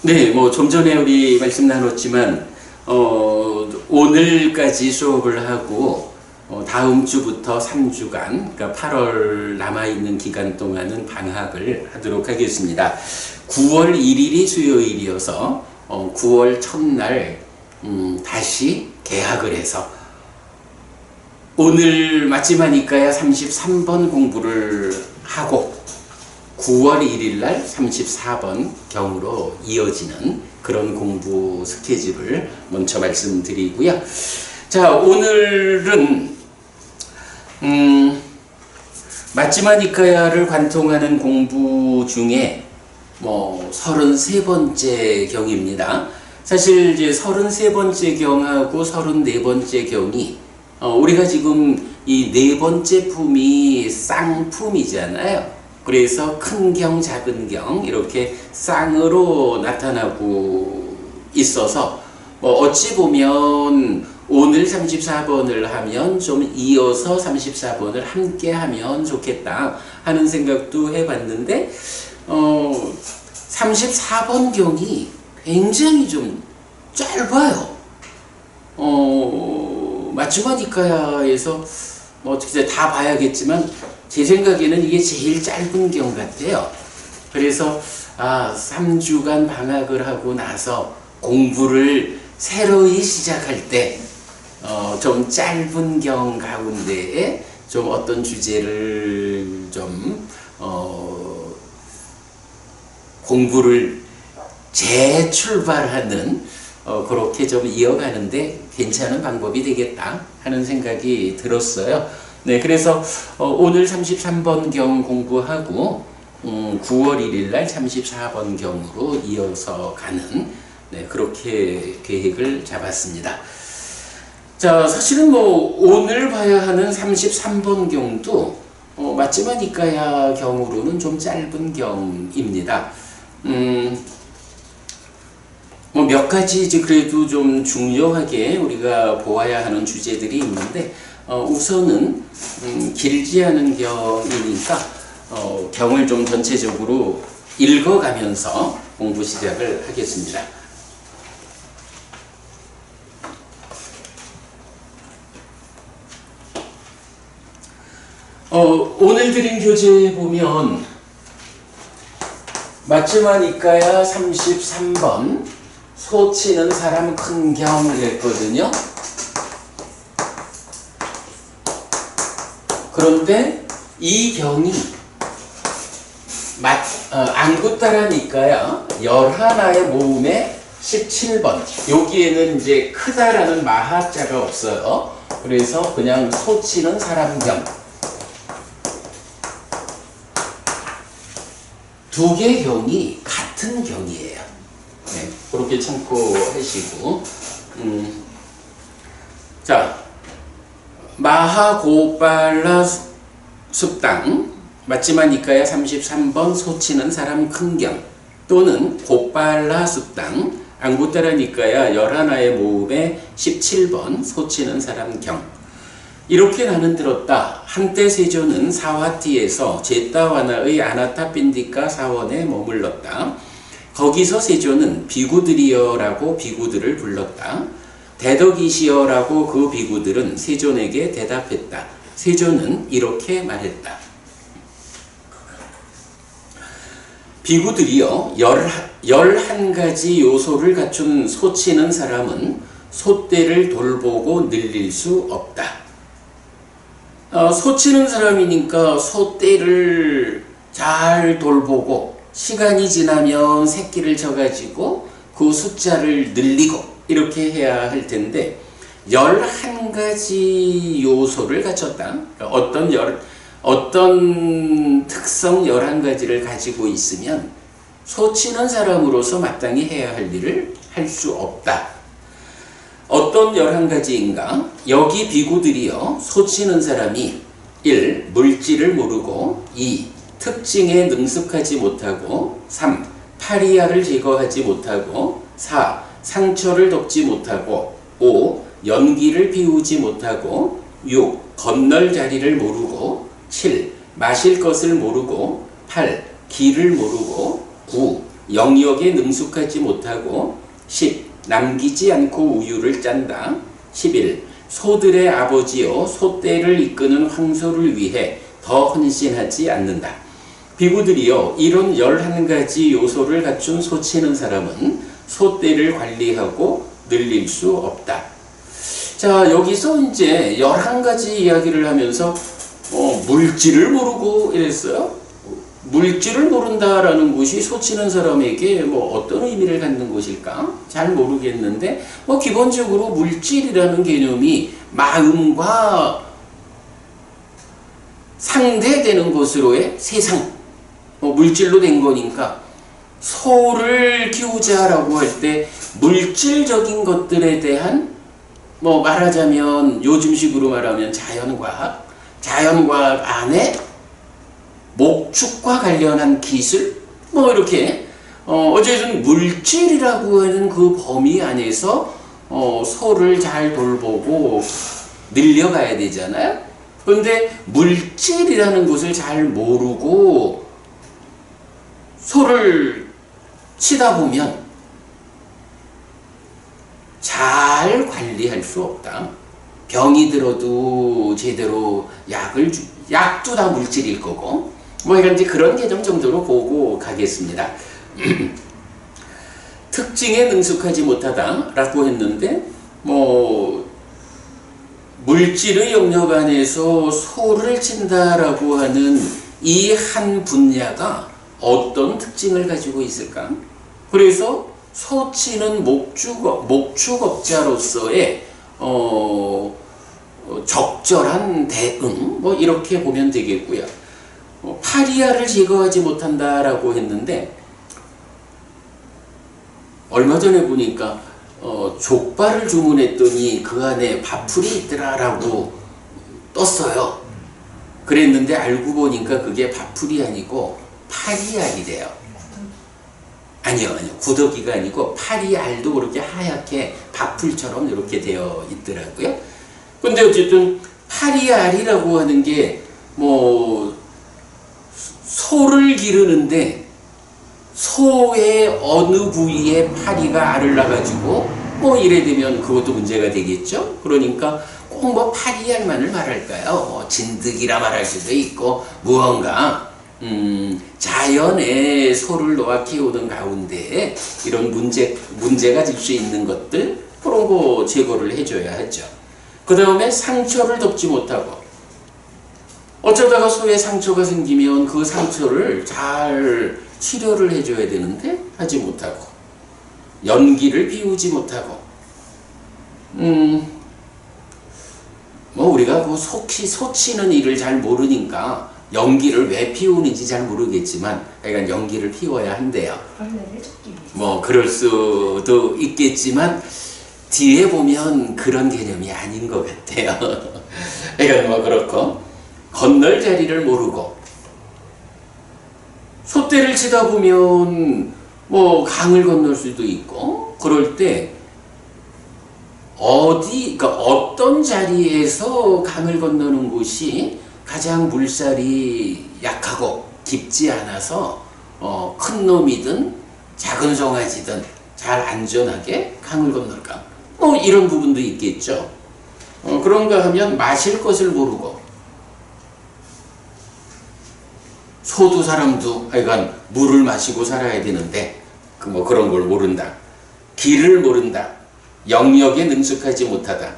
네, 뭐 좀 전에 우리 말씀 나눴지만 오늘까지 수업을 하고 다음 주부터 3주간, 그러니까 8월 남아있는 기간 동안은 방학을 하도록 하겠습니다. 9월 1일이 수요일이어서 9월 첫날 다시 개학을 해서 오늘 마지막이니까야 33번 공부를 하고 9월 1일 날 34번 경으로 이어지는 그런 공부 스케줄을 먼저 말씀드리고요. 자, 오늘은 마지막이니까야를 관통하는 공부 중에 33번째 경입니다. 사실 이제 33번째 경하고 34번째 경이 우리가 지금 이 네 번째 품이 쌍품이잖아요. 그래서 큰 경, 작은 경 이렇게 쌍으로 나타나고 있어서 어찌 보면 오늘 34번을 하면 좀 이어서 34번을 함께 하면 좋겠다 하는 생각도 해봤는데 34번 경이 굉장히 좀 짧아요. 마지막이니까야에서 어떻게 다 봐야겠지만 제 생각에는 이게 제일 짧은 경 같아요. 그래서 3주간 방학을 하고 나서 공부를 새로이 시작할 때 좀 짧은 경 가운데에 좀 어떤 주제를 좀 공부를 재출발하는 그렇게 좀 이어가는데 괜찮은 방법이 되겠다 하는 생각이 들었어요. 네, 그래서 오늘 33번 경 공부하고 9월 1일 날 34번 경으로 이어서 가는 그렇게 계획을 잡았습니다. 자, 사실은 오늘 봐야 하는 33번 경도 마지막이니까야 경으로는 좀 짧은 경입니다. 몇 가지 이제 그래도 좀 중요하게 우리가 보아야 하는 주제들이 있는데 우선은 길지 않은 경이니까 경을 좀 전체적으로 읽어가면서 공부 시작을 하겠습니다. 오늘 드린 교재 보면 마지막이니까야 33번 소치는 사람 큰 경을 했거든요. 그런데 이 경이 안구따라니까야 11의 모음에 17번 여기에는 이제 크다라는 마하자가 없어요. 그래서 그냥 소치는 사람 경 두 개 경이 같은 경이에요. 네, 그렇게 참고하시고 자, 마하고빨라 숲당 마지막이니까야 33번 소치는 사람 큰 경 또는 고빨라 숲당 안구따라니까야 11의 모음에 17번 소치는 사람 경 이렇게 나는 들었다. 한때 세조는 사와티에서 제따와나의 아나타핀디카 사원에 머물렀다. 거기서 세조는 비구들이여라고 비구들을 불렀다. 대덕이시여라고 그 비구들은 세존에게 대답했다. 세조는 이렇게 말했다. 비구들이여 11가지 요소를 갖춘 소치는 사람은 소떼를 돌보고 늘릴 수 없다. 소치는 사람이니까 소떼를 잘 돌보고 시간이 지나면 새끼를 져가지고 그 숫자를 늘리고 이렇게 해야 할 텐데 11가지 요소를 갖췄다. 어떤 특성 11가지를 가지고 있으면 소치는 사람으로서 마땅히 해야 할 일을 할 수 없다. 어떤 11가지인가? 여기 비구들이여 소치는 사람이 1. 물질을 모르고 2. 특징에 능숙하지 못하고 3. 파리야를 제거하지 못하고 4. 상처를 덮지 못하고 5. 연기를 피우지 못하고 6. 건널 자리를 모르고 7. 마실 것을 모르고 8. 길을 모르고 9. 영역에 능숙하지 못하고 10. 남기지 않고 우유를 짠다. 11. 소들의 아버지요 소떼를 이끄는 황소를 위해 더 헌신하지 않는다. 비구들이요 이런 11가지 요소를 갖춘 소치는 사람은 소떼를 관리하고 늘릴 수 없다. 자, 여기서 이제 11가지 이야기를 하면서 물질을 모르고 이랬어요. 물질을 모른다라는 것이 소치는 사람에게 뭐 어떤 의미를 갖는 것일까? 잘 모르겠는데 기본적으로 물질이라는 개념이 마음과 상대되는 것으로의 세상, 물질로 된 거니까 소를 키우자라고 할 때 물질적인 것들에 대한 말하자면 요즘식으로 말하면 자연과학 안에 목축과 관련한 기술 이렇게 어쨌든 물질이라고 하는 그 범위 안에서 소를 잘 돌보고 늘려가야 되잖아요. 그런데 물질이라는 것을 잘 모르고 소를 치다 보면 잘 관리할 수 없다. 병이 들어도 제대로 약도 다 물질일 거고 이제 그런 개념 정도로 보고 가겠습니다. 특징에 능숙하지 못하다라고 했는데 물질의 영역 안에서 소를 친다라고 하는 이 한 분야가 어떤 특징을 가지고 있을까? 그래서 소치는 목축업자로서의 적절한 대응 이렇게 보면 되겠고요. 파리아를 제거하지 못한다라고 했는데 얼마 전에 보니까 족발을 주문했더니 그 안에 밥풀이 있더라라고 떴어요. 그랬는데 알고 보니까 그게 밥풀이 아니고 파리알이래요. 아니요. 구더기가 아니고 파리알도 그렇게 하얗게 밥풀처럼 이렇게 되어 있더라고요. 근데 어쨌든 파리알이라고 하는 게 소를 기르는데 소의 어느 부위에 파리가 알을 낳아가지고 이래 되면 그것도 문제가 되겠죠. 그러니까 꼭 파리알만을 말할까요? 진드기라 말할 수도 있고 무언가 자연에 소를 놓아 키우는 가운데 이런 문제가 될 수 있는 것들 그런 거 제거를 해줘야 하죠. 그 다음에 상처를 덮지 못하고 어쩌다가 소에 상처가 생기면 그 상처를 잘 치료를 해줘야 되는데 하지 못하고 연기를 피우지 못하고 우리가 소치는 일을 잘 모르니까 연기를 왜 피우는지 잘 모르겠지만 약간 연기를 피워야 한대요. 그럴 수도 있겠지만 뒤에 보면 그런 개념이 아닌 것 같아요. 그러니까 그렇고 건널 자리를 모르고 소떼를 치다 보면 강을 건널 수도 있고 그럴 때 그러니까 어떤 자리에서 강을 건너는 곳이 가장 물살이 약하고 깊지 않아서 큰 놈이든 작은 송아지든 잘 안전하게 강을 건널까? 이런 부분도 있겠죠. 그런가 하면 마실 것을 모르고 소도 사람도 하여간 물을 마시고 살아야 되는데 그런 걸 모른다. 길을 모른다. 영역에 능숙하지 못하다.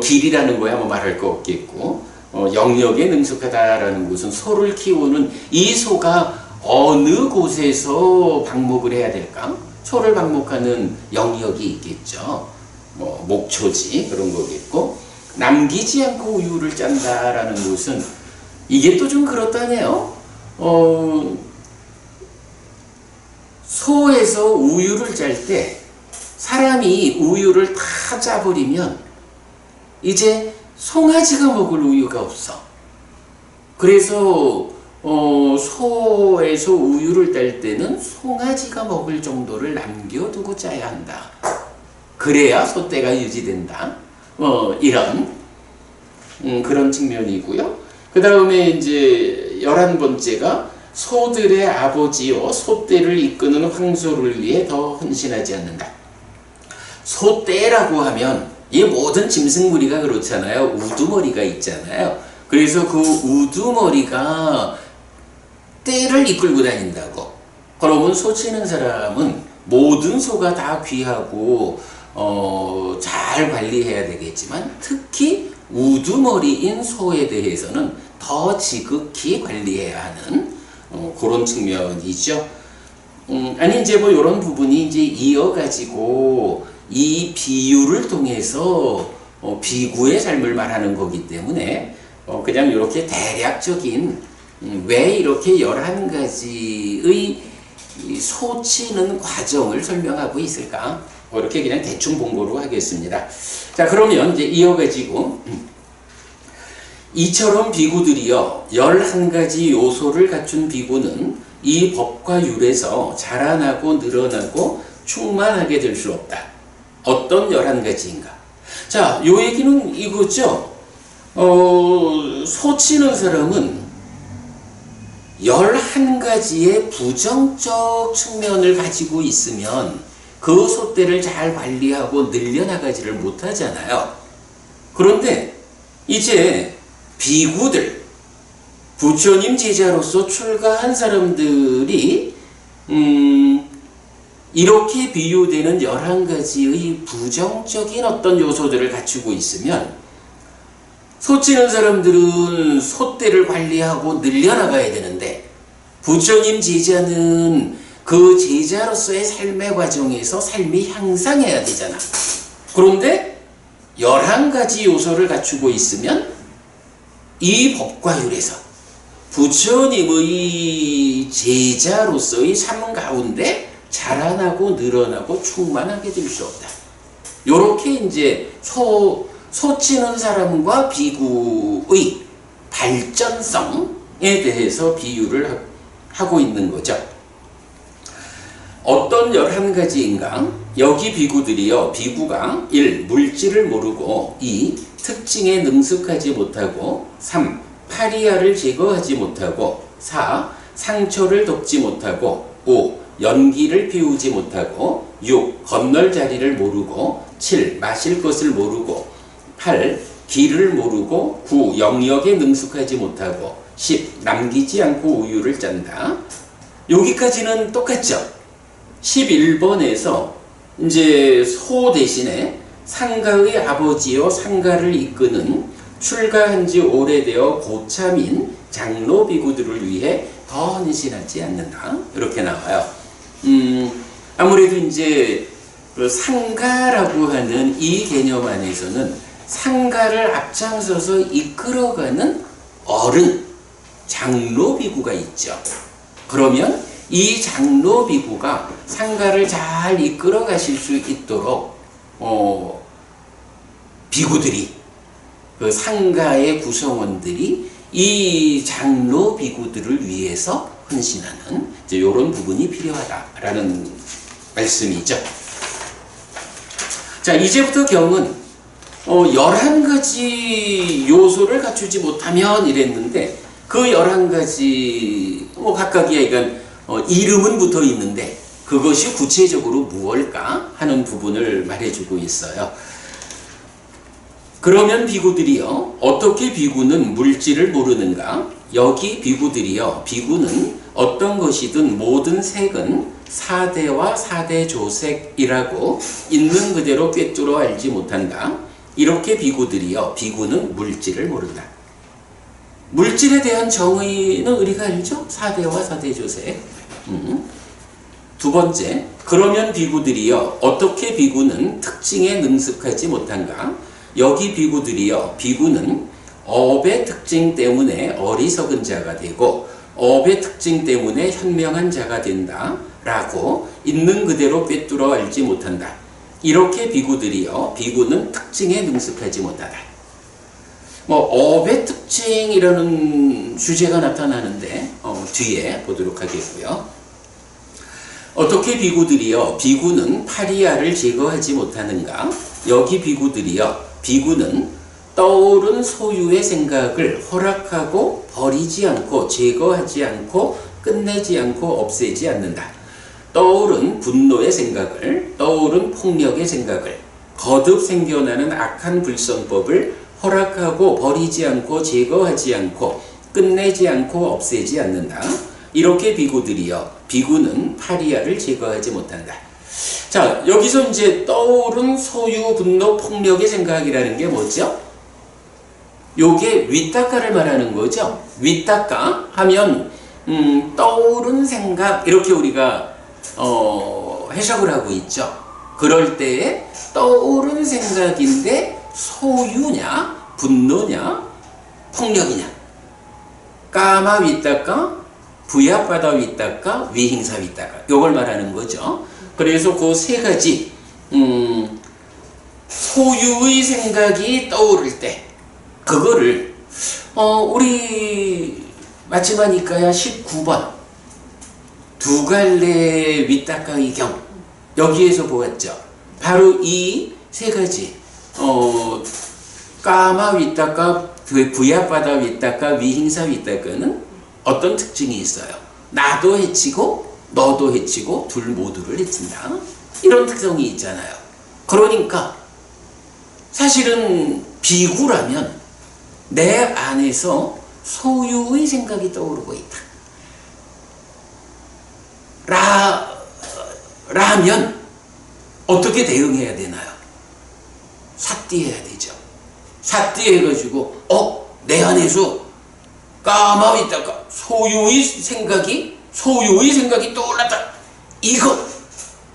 길이라는 거야 말할 거 없겠고 영역에 능숙하다라는 것은 소를 키우는 이 소가 어느 곳에서 방목을 해야 될까? 소를 방목하는 영역이 있겠죠. 목초지 그런 거겠고 남기지 않고 우유를 짠다라는 것은 이게 또 좀 그렇다네요. 소에서 우유를 짤 때 사람이 우유를 다 짜버리면 이제 송아지가 먹을 우유가 없어. 그래서 소에서 우유를 딸 때는 송아지가 먹을 정도를 남겨두고 짜야 한다. 그래야 소떼가 유지된다. 이런 그런 측면이고요. 그 다음에 이제 11번째가 소들의 아버지요 소떼를 이끄는 황소를 위해 더 헌신하지 않는다. 소떼라고 하면 이 모든 짐승무리가 그렇잖아요. 우두머리가 있잖아요. 그래서 그 우두머리가 떼를 이끌고 다닌다고. 그러면 소 치는 사람은 모든 소가 다 귀하고 잘 관리해야 되겠지만 특히 우두머리인 소에 대해서는 더 지극히 관리해야 하는 그런 측면이죠. 아니 이제 뭐 이런 부분이 이제 이어가지고 이 비유를 통해서 비구의 삶을 말하는 거기 때문에 그냥 이렇게 대략적인 왜 이렇게 11가지의 소치는 과정을 설명하고 있을까? 이렇게 그냥 대충 본거로 하겠습니다. 자, 그러면 이제 이어가지고 이처럼 비구들이여 11가지 요소를 갖춘 비구는 이 법과 율에서 자라나고 늘어나고 충만하게 될 수 없다. 어떤 11가지인가? 자, 요 얘기는 이거죠. 소치는 사람은 11가지의 부정적 측면을 가지고 있으면 그 소떼를 잘 관리하고 늘려나가지를 못하잖아요. 그런데 이제 비구들, 부처님 제자로서 출가한 사람들이 이렇게 비유되는 11가지의 부정적인 어떤 요소들을 갖추고 있으면 소치는 사람들은 소떼를 관리하고 늘려나가야 되는데 부처님 제자는 그 제자로서의 삶의 과정에서 삶이 향상해야 되잖아. 그런데 11가지 요소를 갖추고 있으면 이 법과 율에서 부처님의 제자로서의 삶 가운데 자라나고 늘어나고 충만하게 될 수 없다. 요렇게 이제 소치는 사람과 비구의 발전성에 대해서 비유를 하고 있는 거죠. 어떤 11가지인가? 여기 비구들이요. 비구가 1. 물질을 모르고 2. 특징에 능숙하지 못하고 3. 파리야를 제거하지 못하고 4. 상처를 덮지 못하고 5. 연기를 피우지 못하고 6. 건널 자리를 모르고 7. 마실 것을 모르고 8. 길을 모르고 9. 영역에 능숙하지 못하고 10. 남기지 않고 우유를 짠다. 여기까지는 똑같죠. 11번에서 이제 소 대신에 상가의 아버지요 상가를 이끄는 출가한 지 오래되어 고참인 장로 비구들을 위해 더 헌신하지 않는다. 이렇게 나와요. 아무래도 이제 그 상가라고 하는 이 개념 안에서는 상가를 앞장서서 이끌어가는 어른, 장로 비구가 있죠. 그러면 이 장로 비구가 상가를 잘 이끌어 가실 수 있도록 비구들이 그 상가의 구성원들이 이 장로 비구들을 위해서 헌신하는 이제 이런 부분이 필요하다라는 말씀이죠. 자, 이제부터 경은 11가지 요소를 갖추지 못하면 이랬는데 그 11가지 각각이야 이건 이름은 붙어 있는데 그것이 구체적으로 무엇일까 하는 부분을 말해주고 있어요. 그러면 비구들이요, 어떻게 비구는 물질을 모르는가? 여기 비구들이요, 비구는 어떤 것이든 모든 색은 사대와 사대조색이라고 있는 그대로 꿰뚫어 알지 못한다. 이렇게 비구들이요, 비구는 물질을 모른다. 물질에 대한 정의는 우리가 알죠? 사대와 사대조색. 두 번째, 그러면 비구들이여 어떻게 비구는 특징에 능숙하지 못한가? 여기 비구들이여, 비구는 업의 특징 때문에 어리석은 자가 되고 업의 특징 때문에 현명한 자가 된다 라고 있는 그대로 꿰뚫어 알지 못한다. 이렇게 비구들이여, 비구는 특징에 능숙하지 못하다. 업의 특징이라는 주제가 나타나는데 뒤에 보도록 하겠고요. 어떻게 비구들이여, 비구는 파리야를 제거하지 못하는가? 여기 비구들이여, 비구는 떠오른 소유의 생각을 허락하고 버리지 않고 제거하지 않고 끝내지 않고 없애지 않는다. 떠오른 분노의 생각을, 떠오른 폭력의 생각을, 거듭 생겨나는 악한 불성법을 허락하고 버리지 않고 제거하지 않고 끝내지 않고 없애지 않는다. 이렇게 비구들이여 비구는 파리야를 제거하지 못한다. 자, 여기서 이제 떠오른 소유, 분노, 폭력의 생각이라는 게 뭐죠? 요게 위따까를 말하는 거죠. 위따까 하면 떠오른 생각 이렇게 우리가 해석을 하고 있죠. 그럴 때에 떠오른 생각인데 소유냐, 분노냐, 폭력이냐. 까마 위따까, 부야바다 위따까, 위행사 위따까. 요걸 말하는 거죠. 그래서 그 세 가지 소유의 생각이 떠오를 때 그거를 우리 마치마니까야 19번 두 갈래 위따까의 경 여기에서 보았죠. 바로 이 세 가지 까마 위따까, 부야바다 위따까, 위행사 위따까는 어떤 특징이 있어요. 나도 해치고 너도 해치고 둘 모두를 해친다. 이런 특성이 있잖아요. 그러니까 사실은 비구라면 내 안에서 소유의 생각이 떠오르고 있다. 라면 어떻게 대응해야 되나요? 삿띠해야 되죠. 삿띠해가지고 내 안에서 까마 있다가 소유의 생각이 떠올랐다. 이거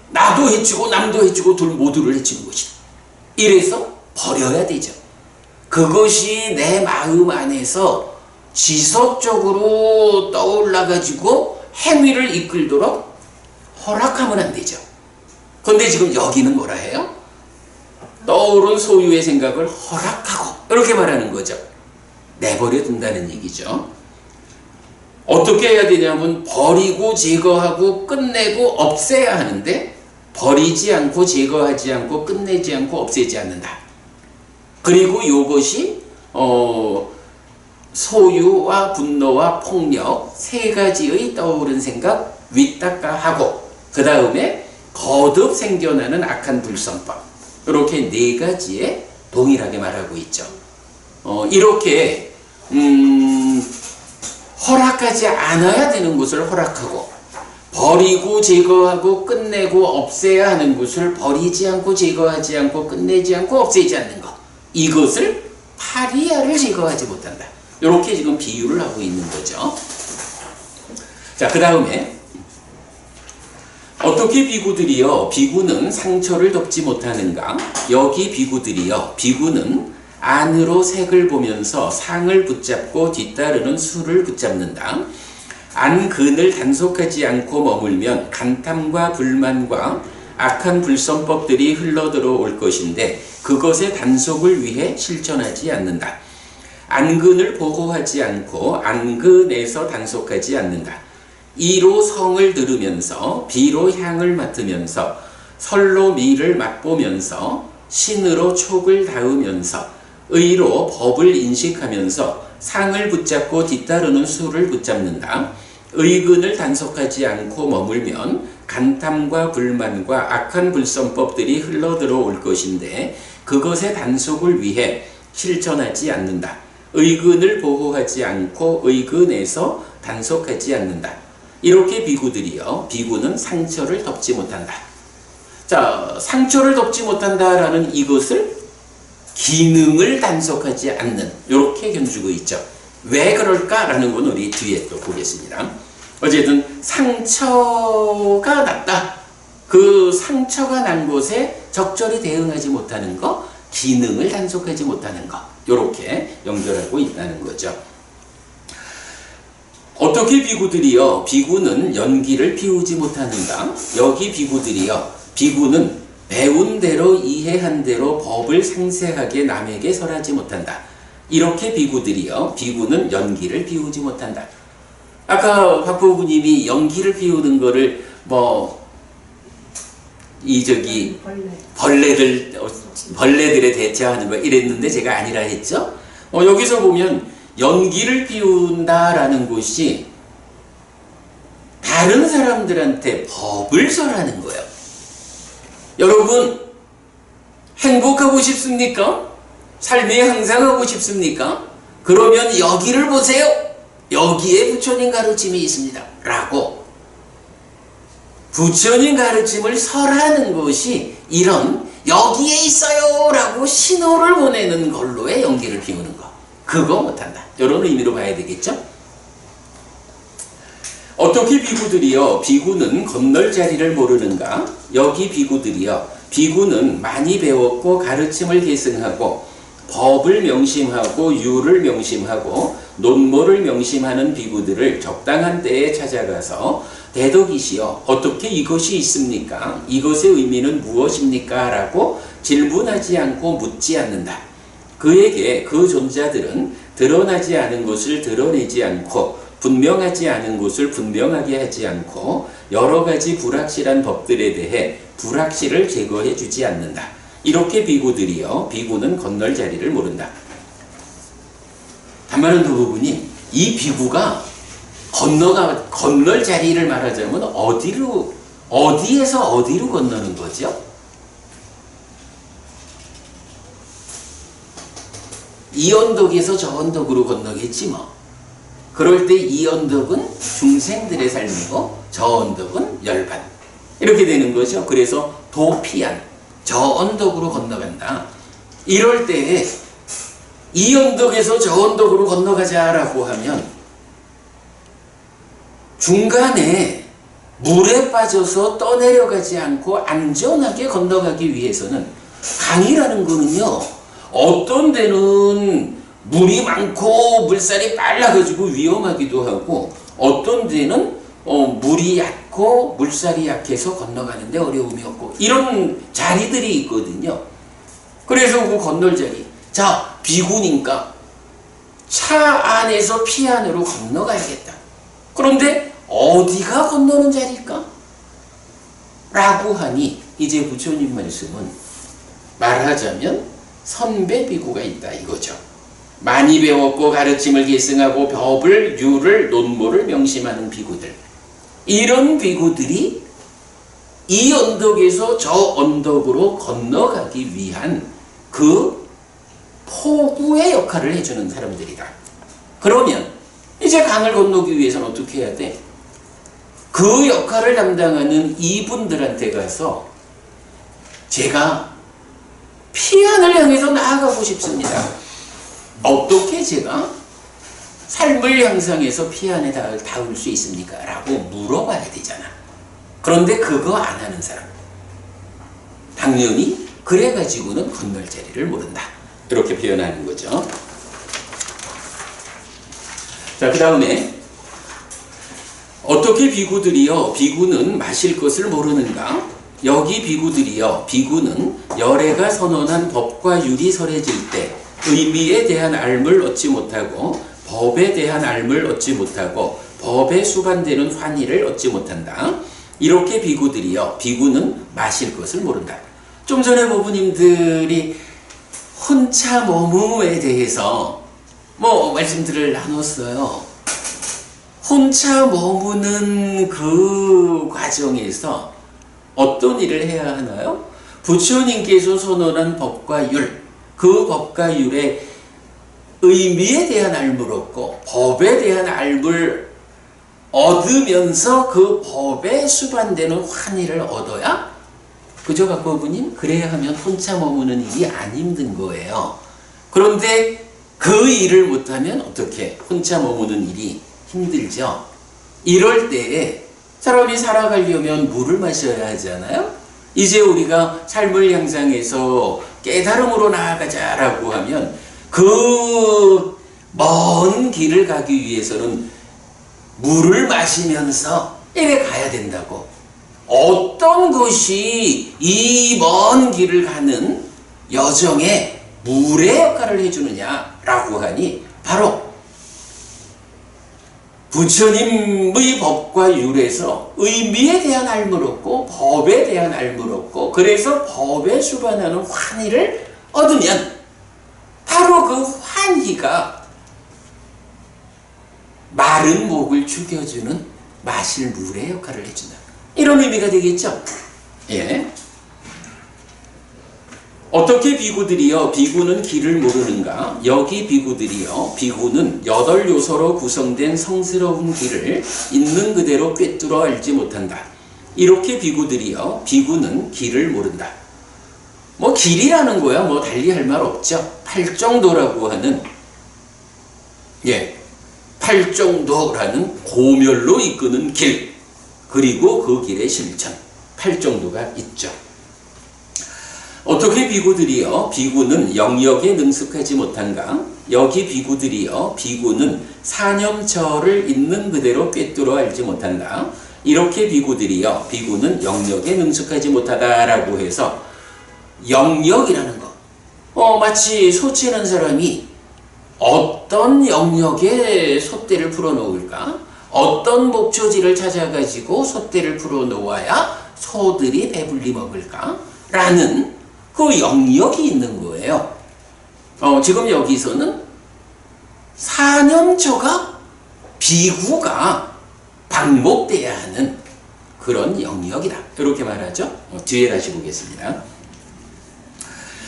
나도 해치고 남도 해치고 둘 모두를 해치는 것이다. 이래서 버려야 되죠. 그것이 내 마음 안에서 지속적으로 떠올라가지고 행위를 이끌도록 허락하면 안 되죠. 그런데 지금 여기는 뭐라 해요? 떠오른 소유의 생각을 허락하고 이렇게 말하는 거죠. 내버려 둔다는 얘기죠. 어떻게 해야 되냐면 버리고 제거하고 끝내고 없애야 하는데 버리지 않고 제거하지 않고 끝내지 않고 없애지 않는다. 그리고 이것이 소유와 분노와 폭력 세 가지의 떠오른 생각 위따까하고 그 다음에 거듭 생겨나는 악한 불성법 이렇게 네 가지에 동일하게 말하고 있죠. 이렇게 허락하지 않아야 되는 것을 허락하고 버리고 제거하고 끝내고 없애야 하는 것을 버리지 않고 제거하지 않고 끝내지 않고 없애지 않는 것 이것을 파리야를 제거하지 못한다. 이렇게 지금 비유를 하고 있는 거죠. 자, 그 다음에 어떻게 비구들이여 비구는 상처를 덮지 못하는가? 여기 비구들이여 비구는 안으로 색을 보면서 상을 붙잡고 뒤따르는 수를 붙잡는다. 안근을 단속하지 않고 머물면 간탐과 불만과 악한 불성법들이 흘러들어올 것인데 그것의 단속을 위해 실천하지 않는다. 안근을 보호하지 않고 안근에서 단속하지 않는다. 이로 성을 들으면서 비로 향을 맡으면서 설로 미를 맛보면서 신으로 촉을 닿으면서 의로 법을 인식하면서 상을 붙잡고 뒤따르는 수를 붙잡는다. 의근을 단속하지 않고 머물면 간탐과 불만과 악한 불성법들이 흘러들어올 것인데 그것의 단속을 위해 실천하지 않는다. 의근을 보호하지 않고 의근에서 단속하지 않는다. 이렇게 비구들이여 비구는 상처를 덮지 못한다. 자, 상처를 덮지 못한다라는 이것을 기능을 단속하지 않는 이렇게 견주고 있죠. 왜 그럴까라는 건 우리 뒤에 또 보겠습니다. 어쨌든 상처가 났다. 그 상처가 난 곳에 적절히 대응하지 못하는 것, 기능을 단속하지 못하는 것 이렇게 연결하고 있다는 거죠. 어떻게 비구들이여 비구는 연기를 피우지 못하는가? 여기 비구들이여 비구는 배운 대로 이해한 대로 법을 상세하게 남에게 설하지 못한다. 이렇게 비구들이여 비구는 연기를 피우지 못한다. 아까 박보부님이 연기를 피우는 거를 벌레들에 대체하는 거 이랬는데 제가 아니라 했죠. 여기서 보면 연기를 피운다라는 것이 다른 사람들한테 법을 설하는 거예요. 여러분, 행복하고 싶습니까? 삶이 항상하고 싶습니까? 그러면 여기를 보세요. 여기에 부처님 가르침이 있습니다. 라고 부처님 가르침을 설하는 것이 이런 여기에 있어요 라고 신호를 보내는 걸로의 연기를 피우는 거. 그거 못한다. 이런 의미로 봐야 되겠죠? 어떻게 비구들이여 비구는 건널 자리를 모르는가? 여기 비구들이여 비구는 많이 배웠고 가르침을 계승하고 법을 명심하고 유를 명심하고 논모를 명심하는 비구들을 적당한 때에 찾아가서 대덕이시여 어떻게 이것이 있습니까? 이것의 의미는 무엇입니까? 라고 질문하지 않고 묻지 않는다. 그에게 그 존자들은 드러나지 않은 것을 드러내지 않고 분명하지 않은 것을 분명하게 하지 않고 여러 가지 불확실한 법들에 대해 불확실을 제거해 주지 않는다. 이렇게 비구들이여 비구는 건널 자리를 모른다. 단말은 그 부분이 이 비구가 건널 자리를 말하자면 어디에서 어디로 건너는 거죠? 이 언덕에서 저 언덕으로 건너겠지 뭐. 그럴 때 이 언덕은 중생들의 삶이고 저 언덕은 열반. 이렇게 되는 거죠. 그래서 도피안, 저 언덕으로 건너간다. 이럴 때 이 언덕에서 저 언덕으로 건너가자라고 하면 중간에 물에 빠져서 떠내려가지 않고 안전하게 건너가기 위해서는 강이라는 거는요, 어떤 데는 물이 많고 물살이 빨라가지고 위험하기도 하고 어떤 데는 물이 얕고 물살이 약해서 건너가는데 어려움이 없고 이런 자리들이 있거든요. 그래서 그 건널 자리, 자 비구니까 차 안에서 피 안으로 건너가야겠다. 그런데 어디가 건너는 자리일까? 라고 하니 이제 부처님 말씀은 말하자면 선배 비구가 있다 이거죠. 많이 배웠고 가르침을 계승하고 법을, 유를, 논모를 명심하는 비구들. 이런 비구들이 이 언덕에서 저 언덕으로 건너가기 위한 그 포구의 역할을 해주는 사람들이다. 그러면 이제 강을 건너기 위해서는 어떻게 해야 돼? 그 역할을 담당하는 이분들한테 가서 제가 피안을 향해서 나아가고 싶습니다. 어떻게 제가 삶을 향상해서 피안에 닿을 수 있습니까? 라고 물어봐야 되잖아. 그런데 그거 안 하는 사람, 당연히 그래가지고는 건널 자리를 모른다. 이렇게 표현하는 거죠. 자, 그 다음에 어떻게 비구들이여 비구는 마실 것을 모르는가? 여기 비구들이여 비구는 열애가 선언한 법과 율이 설해질 때 의미에 대한 알물 얻지 못하고 법에 대한 알물 얻지 못하고 법에 수반되는 환희를 얻지 못한다. 이렇게 비구들이여 비구는 마실 것을 모른다. 좀 전에 부부님들이 혼차 모무에 대해서 말씀들을 나눴어요. 혼차 머무는 그 과정에서 어떤 일을 해야 하나요? 부처님께서 선언한 법과 율, 그 법과 율의 의미에 대한 알물 얻고 법에 대한 알물 얻으면서 그 법에 수반되는 환희를 얻어야, 그죠 박보부님? 그래야 하면 혼자 머무는 일이 안 힘든 거예요. 그런데 그 일을 못하면 어떻게? 혼자 머무는 일이 힘들죠. 이럴 때에 사람이 살아가려면 물을 마셔야 하잖아요. 이제 우리가 삶을 향상해서 깨달음으로 나아가자라고 하면 그 먼 길을 가기 위해서는 물을 마시면서 이래 가야 된다고. 어떤 것이 이 먼 길을 가는 여정에 물의 역할을 해주느냐라고 하니 바로 부처님의 법과 율에서 의미에 대한 알물 얻고 법에 대한 알물 얻고 그래서 법에 수반하는 환희를 얻으면 바로 그 환희가 마른 목을 죽여주는 마실 물의 역할을 해준다. 이런 의미가 되겠죠. 예. 어떻게 비구들이여 비구는 길을 모르는가? 여기 비구들이여 비구는 8요소로 구성된 성스러운 길을 있는 그대로 꿰뚫어 알지 못한다. 이렇게 비구들이여 비구는 길을 모른다. 뭐 길이라는 거야 뭐 달리 할 말 없죠. 팔정도라고 하는 팔정도라는 고멸로 이끄는 길, 그리고 그 길의 실천, 팔정도가 있죠. 어떻게 비구들이여 비구는 영역에 능숙하지 못한가? 여기 비구들이여 비구는 사념처를 있는 그대로 꿰뚫어 알지 못한다. 이렇게 비구들이여 비구는 영역에 능숙하지 못하다라고 해서 영역이라는 거, 마치 소치는 사람이 어떤 영역에 솥대를 풀어놓을까? 어떤 목초지를 찾아가지고 솥대를 풀어놓아야 소들이 배불리 먹을까? 라는 그 영역이 있는 거예요. 지금 여기서는 사념처가 비구가 방목돼야 하는 그런 영역이다. 이렇게 말하죠. 뒤에 다시 보겠습니다.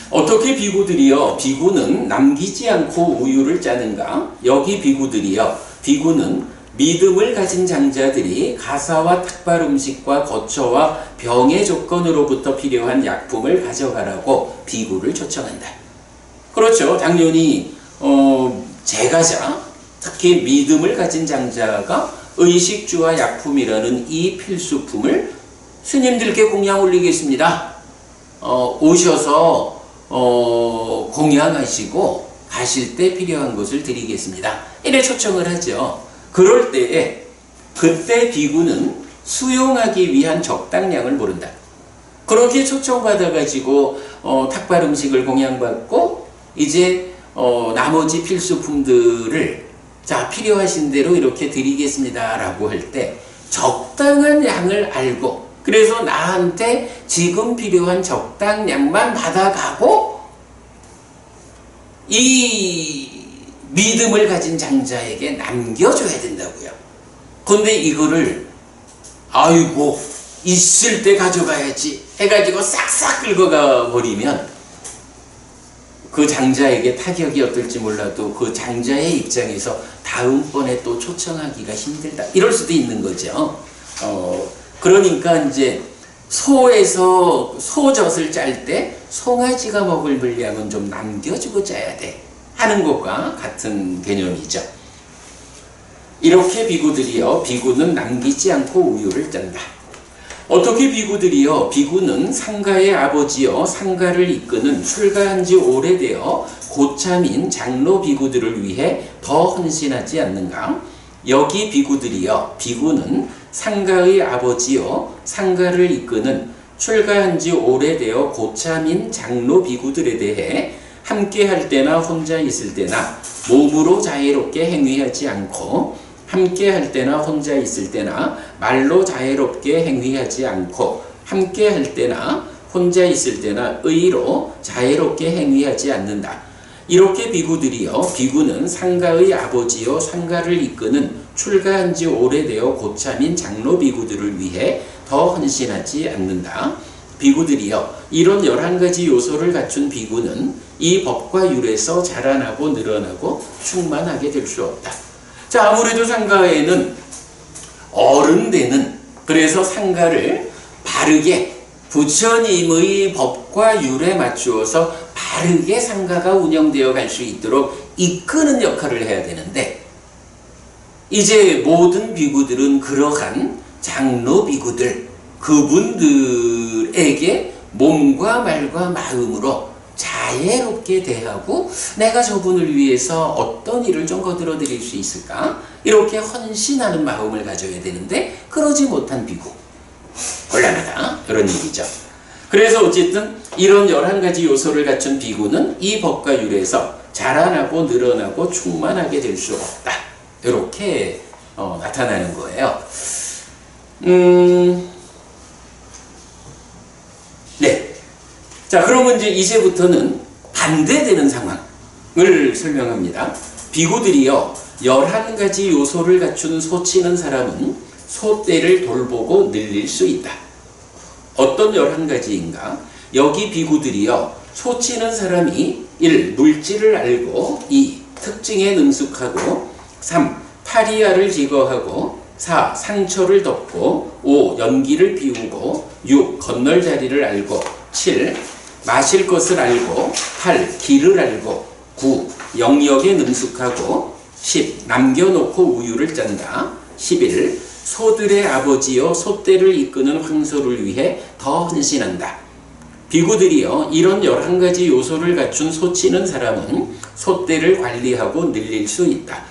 어떻게 비구들이여 비구는 남기지 않고 우유를 짜는가? 여기 비구들이여 비구는 믿음을 가진 장자들이 가사와 탁발 음식과 거처와 병의 조건으로부터 필요한 약품을 가져가라고 비구를 초청한다. 그렇죠. 당연히 제가자, 특히 믿음을 가진 장자가 의식주와 약품이라는 이 필수품을 스님들께 공양 올리겠습니다. 오셔서 공양하시고 가실 때 필요한 것을 드리겠습니다. 이래 초청을 하죠. 그럴 때에 그때 비구는 수용하기 위한 적당량을 모른다. 그렇게 초청받아가지고 탁발 음식을 공양받고 이제 나머지 필수품들을 자 필요하신 대로 이렇게 드리겠습니다 라고 할 때 적당한 양을 알고 그래서 나한테 지금 필요한 적당량만 받아가고 이 믿음을 가진 장자에게 남겨줘야 된다고요. 근데 이거를 아이고 있을 때 가져가야지 해가지고 싹싹 긁어가 버리면 그 장자에게 타격이 어떨지 몰라도 그 장자의 입장에서 다음번에 또 초청하기가 힘들다 이럴 수도 있는 거죠. 그러니까 이제 소에서 소젖을 짤 때 송아지가 먹을 분량은 좀 남겨주고 짜야 돼 하는 것과 같은 개념이죠. 이렇게 비구들이여 비구는 남기지 않고 우유를 짠다. 어떻게 비구들이여 비구는 상가의 아버지여 상가를 이끄는 출가한 지 오래되어 고참인 장로 비구들을 위해 더 헌신하지 않는가? 여기 비구들이여 비구는 상가의 아버지여 상가를 이끄는 출가한 지 오래되어 고참인 장로 비구들에 대해 함께 할 때나 혼자 있을 때나 몸으로 자애롭게 행위하지 않고 함께 할 때나 혼자 있을 때나 말로 자애롭게 행위하지 않고 함께 할 때나 혼자 있을 때나 의로 자애롭게 행위하지 않는다. 이렇게 비구들이여 비구는 상가의 아버지여 상가를 이끄는 출가한 지 오래되어 고참인 장로 비구들을 위해 더 헌신하지 않는다. 비구들이여 이런 11가지 요소를 갖춘 비구는 이 법과 율에서 자라나고 늘어나고 충만하게 될 수 없다. 자, 아무래도 상가에는 어른되는 그래서 상가를 바르게 부처님의 법과 율에 맞추어서 바르게 상가가 운영되어 갈 수 있도록 이끄는 역할을 해야 되는데 이제 모든 비구들은 그러한 장로 비구들 그분들에게 몸과 말과 마음으로 자애롭게 대하고 내가 저분을 위해서 어떤 일을 좀 거들어 드릴 수 있을까? 이렇게 헌신하는 마음을 가져야 되는데 그러지 못한 비구 곤란하다 이런 얘기죠. 그래서 어쨌든 이런 11가지 요소를 갖춘 비구는 이 법과 율에서 자라나고 늘어나고 충만하게 될 수 없다. 이렇게 나타나는 거예요. 네. 자, 그러면 이제부터는 반대되는 상황을 설명합니다. 비구들이여 11가지 요소를 갖춘 소치는 사람은 소떼를 돌보고 늘릴 수 있다. 어떤 11가지인가? 여기 비구들이여 소치는 사람이 1. 물질을 알고 2. 특징에 능숙하고 3. 파리아를 제거하고 4. 상처를 덮고 5. 연기를 비우고 6. 건널 자리를 알고 7. 마실 것을 알고 8. 길을 알고 9. 영역에 능숙하고 10. 남겨놓고 우유를 짠다. 11. 소들의 아버지여 소떼를 이끄는 황소를 위해 더 헌신한다. 비구들이여 이런 11가지 요소를 갖춘 소치는 사람은 소떼를 관리하고 늘릴 수 있다.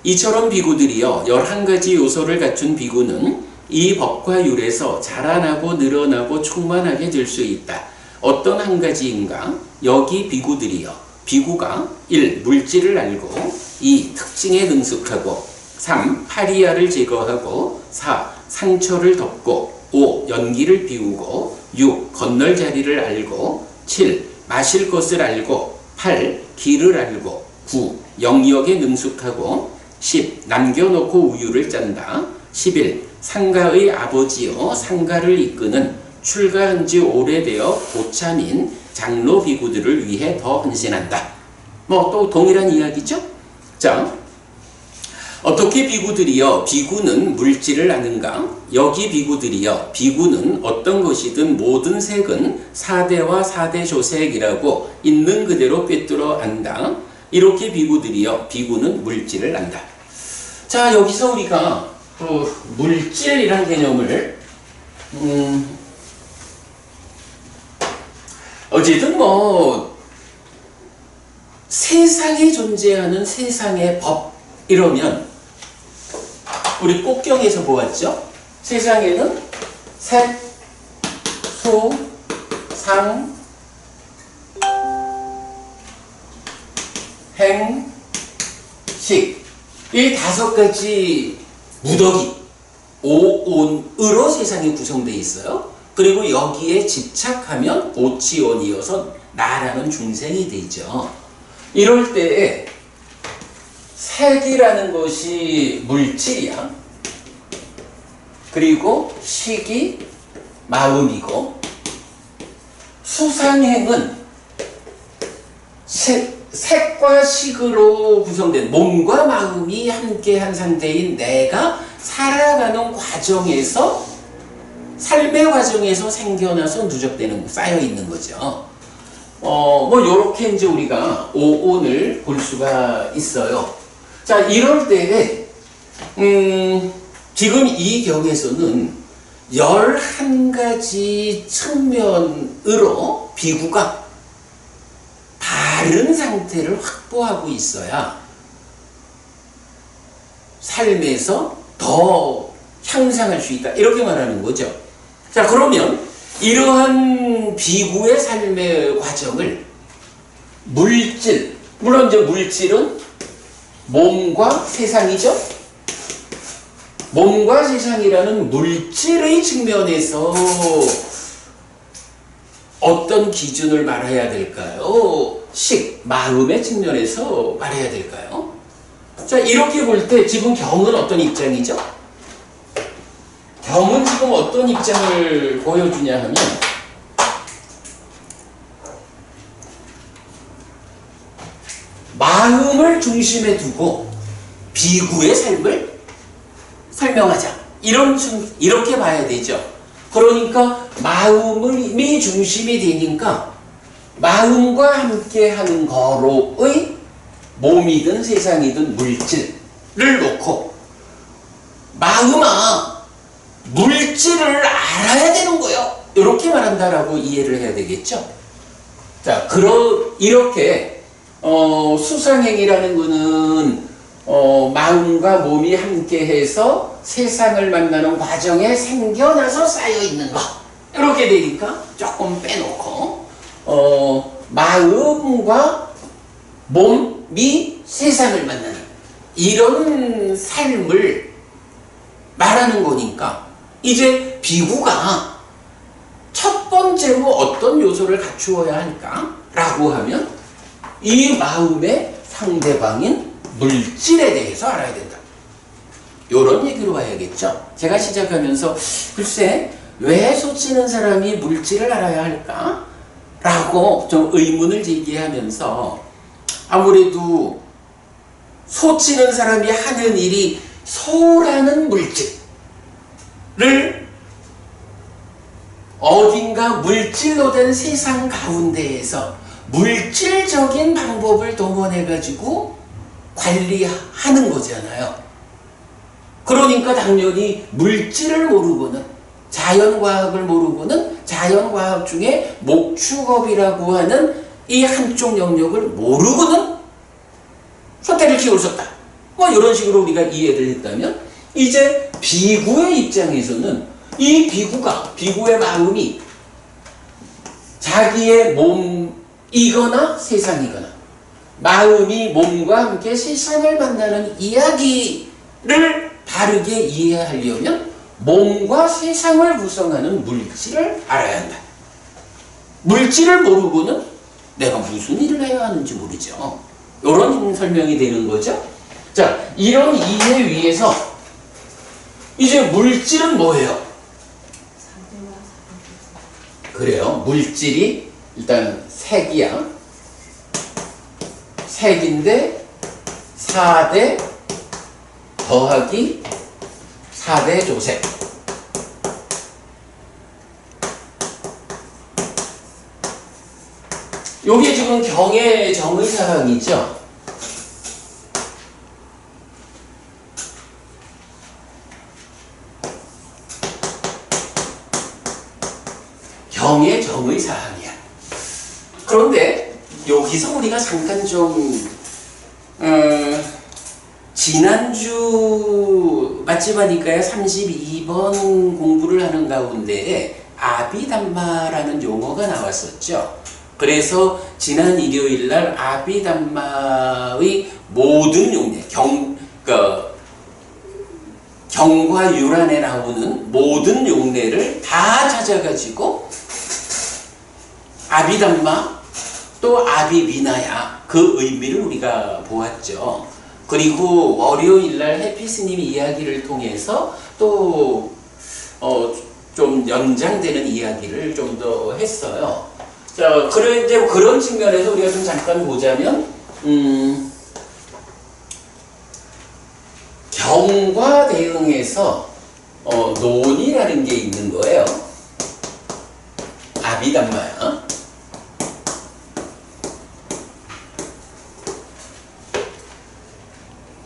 이처럼 비구들이여 11가지 요소를 갖춘 비구는 이 법과 율에서 자라나고 늘어나고 충만하게 될 수 있다. 어떤 한 가지인가? 여기 비구들이여 비구가 1. 물질을 알고 2. 특징에 능숙하고 3. 파리아를 제거하고 4. 상처를 덮고 5. 연기를 비우고 6. 건널 자리를 알고 7. 마실 것을 알고 8. 길을 알고 9. 영역에 능숙하고 10. 남겨놓고 우유를 짠다. 11. 상가의 아버지여 상가를 이끄는 출가한 지 오래되어 고참인 장로 비구들을 위해 더 헌신한다. 뭐 또 동일한 이야기죠? 자, 어떻게 비구들이여 비구는 물질을 아는가? 여기 비구들이여 비구는 어떤 것이든 모든 색은 4대와 4대 조색이라고 있는 그대로 꿰뚫어 안다. 이렇게 비구들이여 비구는 물질을 안다. 자, 여기서 우리가 물질이란 개념을 어쨌든 뭐 세상에 존재하는 세상의 법 이러면 우리 꽃경에서 보았죠? 세상에는 색, 소, 상, 행, 식 이 5가지 무더기, 오온으로 세상이 구성되어 있어요. 그리고 여기에 집착하면 오치원이어서 나라는 중생이 되죠. 이럴 때에 색이라는 것이 물질이야. 그리고 식이 마음이고 수상행은 색과 식으로 구성된 몸과 마음이 함께한 상태인 내가 살아가는 과정에서 삶의 과정에서 생겨나서 누적되는 쌓여 있는 거죠. 뭐 요렇게 이제 우리가 오온을 볼 수가 있어요. 자, 이럴 때에 지금 이 경에서는 11가지 측면으로 비구가 다른 상태를 확보하고 있어야 삶에서 더 향상할 수 있다. 이렇게 말하는 거죠. 자, 그러면 이러한 비구의 삶의 과정을 물질, 물론 이제 물질은 몸과 세상이죠. 몸과 세상이라는 물질의 측면에서 어떤 기준을 말해야 될까요? 식, 마음의 측면에서 말해야 될까요? 자, 이렇게 볼 때 지금 경은 어떤 입장이죠? 경은 지금 어떤 입장을 보여주냐 하면 마음을 중심에 두고 비구의 삶을 설명하자. 이렇게 봐야 되죠. 그러니까 마음이 중심이 되니까 마음과 함께하는 거로의 몸이든 세상이든 물질을 놓고 마음아 물질을 알아야 되는 거요. 이렇게 말한다라고 이해를 해야 되겠죠. 자, 이렇게 수상행이라는 거는 마음과 몸이 함께해서 세상을 만나는 과정에 생겨나서 쌓여있는 거. 이렇게 되니까 조금 빼놓고 마음과 몸이 세상을 만나는 이런 삶을 말하는 거니까 이제 비구가 첫 번째로 어떤 요소를 갖추어야 할까? 라고 하면 이 마음의 상대방인 물질에 대해서 알아야 된다. 요런 얘기로 봐야겠죠. 제가 시작하면서 글쎄 왜 소치는 사람이 물질을 알아야 할까? 라고 좀 의문을 제기하면서 아무래도 소치는 사람이 하는 일이 소라는 물질을 어딘가 물질로 된 세상 가운데에서 물질적인 방법을 동원해가지고 관리하는 거잖아요. 그러니까 당연히 물질을 모르고는, 자연과학을 모르고는 자연과학 중에 목축업이라고 하는 이 한쪽 영역을 모르고는 소떼를 키울 수 없다. 뭐 이런 식으로 우리가 이해를 했다면, 이제 비구의 입장에서는 이 비구의 마음이 자기의 몸이거나 세상이거나 마음이 몸과 함께 세상을 만나는 이야기를 바르게 이해하려면 몸과 세상을 구성하는 물질을 알아야 한다. 물질을 모르고는 내가 무슨 일을 해야 하는지 모르죠. 이런 설명이 되는 거죠. 자, 이런 이해 위에서 이제 물질은 뭐예요? 그래요. 물질이 일단 색이야. 색인데 4대 더하기 4대 조색. 요게 지금 경의 정의사항이죠. 경의 정의사항이야. 그런데 여기서 우리가 잠깐 좀 지난주 맞지마니까요 32번 공부를 하는 가운데 아비담마라는 용어가 나왔었죠. 그래서 지난 일요일날 아비담마의 모든 용례, 경과 유란에 나오는 모든 용례를 다 찾아가지고 아비담마 또 아비미나야 그 의미를 우리가 보았죠. 그리고 월요일날 해피스님 이야기를 통해서 또 좀 연장되는 이야기를 좀 더 했어요. 자, 이제 그런 측면에서 우리가 좀 잠깐 보자면, 경과 대응해서, 논이라는 게 있는 거예요. 아비담마야.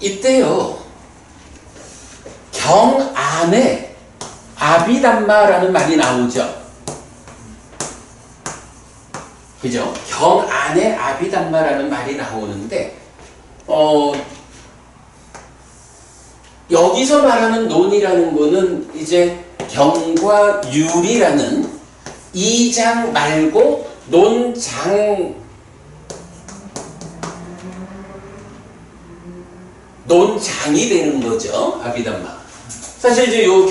이때요, 경 안에 아비담마라는 말이 나오죠. 그죠? 경 안에 아비담마라는 말이 나오는데, 여기서 말하는 논이라는 거는 이제 경과 율이라는 2장 말고 논장이 되는 거죠. 아비담마. 사실 이제 요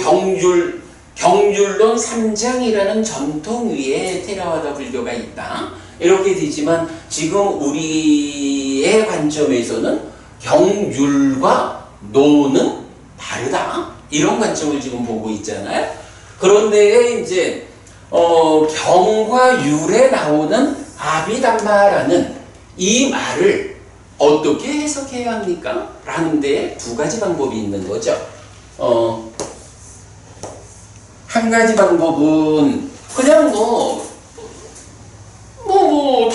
경률론 3장이라는 전통 위에 테라와다 불교가 있다. 이렇게 되지만 지금 우리의 관점에서는 경율과 논은 다르다. 이런 관점을 지금 보고 있잖아요. 그런데 이제 경과 율에 나오는 아비담마라는 이 말을 어떻게 해석해야 합니까? 라는 데 두 가지 방법이 있는 거죠. 한 가지 방법은 그냥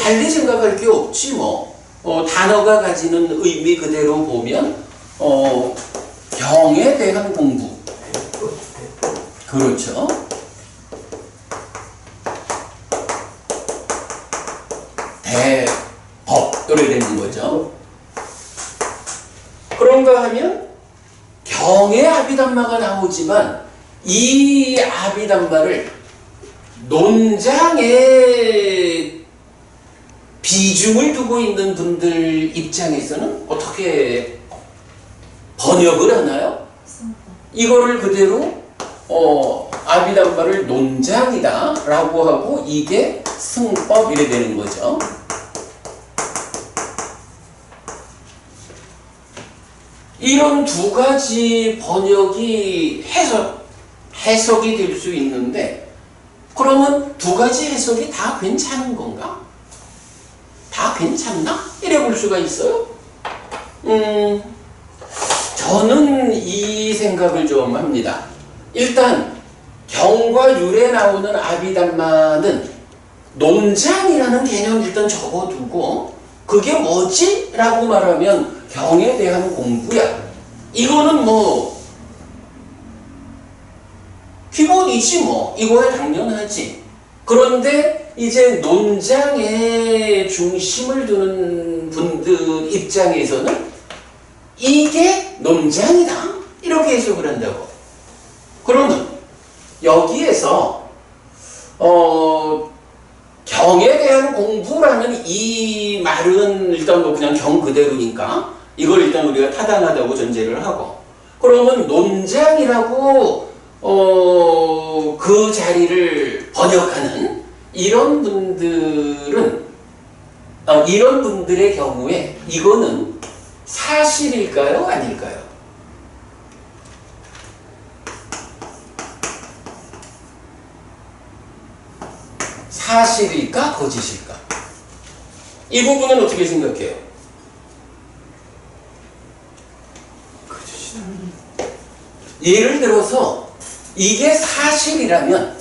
달리 생각할 게 없지 단어가 가지는 의미 그대로 보면 경에 대한 공부. 그렇죠. 대법 이렇게 되는 거죠. 그런가 하면 경의 아비담마가 나오지만 이 아비담마를 논장에 비중을 두고 있는 분들 입장에서는 어떻게 번역을 하나요? 이거를 그대로 아비담마를 논장이다 라고 하고 이게 승법 이래 되는 거죠. 이런 두 가지 번역이 해석이 될 수 있는데, 그러면 두 가지 해석이 다 괜찮은 건가? 다 괜찮나? 이래 볼 수가 있어요. 저는 이 생각을 좀 합니다. 일단 경과 율에 나오는 아비담마는 논장이라는 개념 일단 적어두고, 그게 뭐지? 라고 말하면 경에 대한 공부야. 이거는 뭐 기본이지 뭐. 이거야 당연하지. 그런데 이제 논장에 중심을 두는 분들 입장에서는 이게 논장이다, 이렇게 해석을 한다고. 그러면 여기에서 경에 대한 공부라는 이 말은 일단 뭐 그냥 경 그대로니까 이걸 일단 우리가 타당하다고 전제를 하고, 그러면 논장이라고 그 자리를 번역하는 이런 분들의 경우에 이거는 사실일까요? 아닐까요? 사실일까? 거짓일까? 이 부분은 어떻게 생각해요? 예를 들어서 이게 사실이라면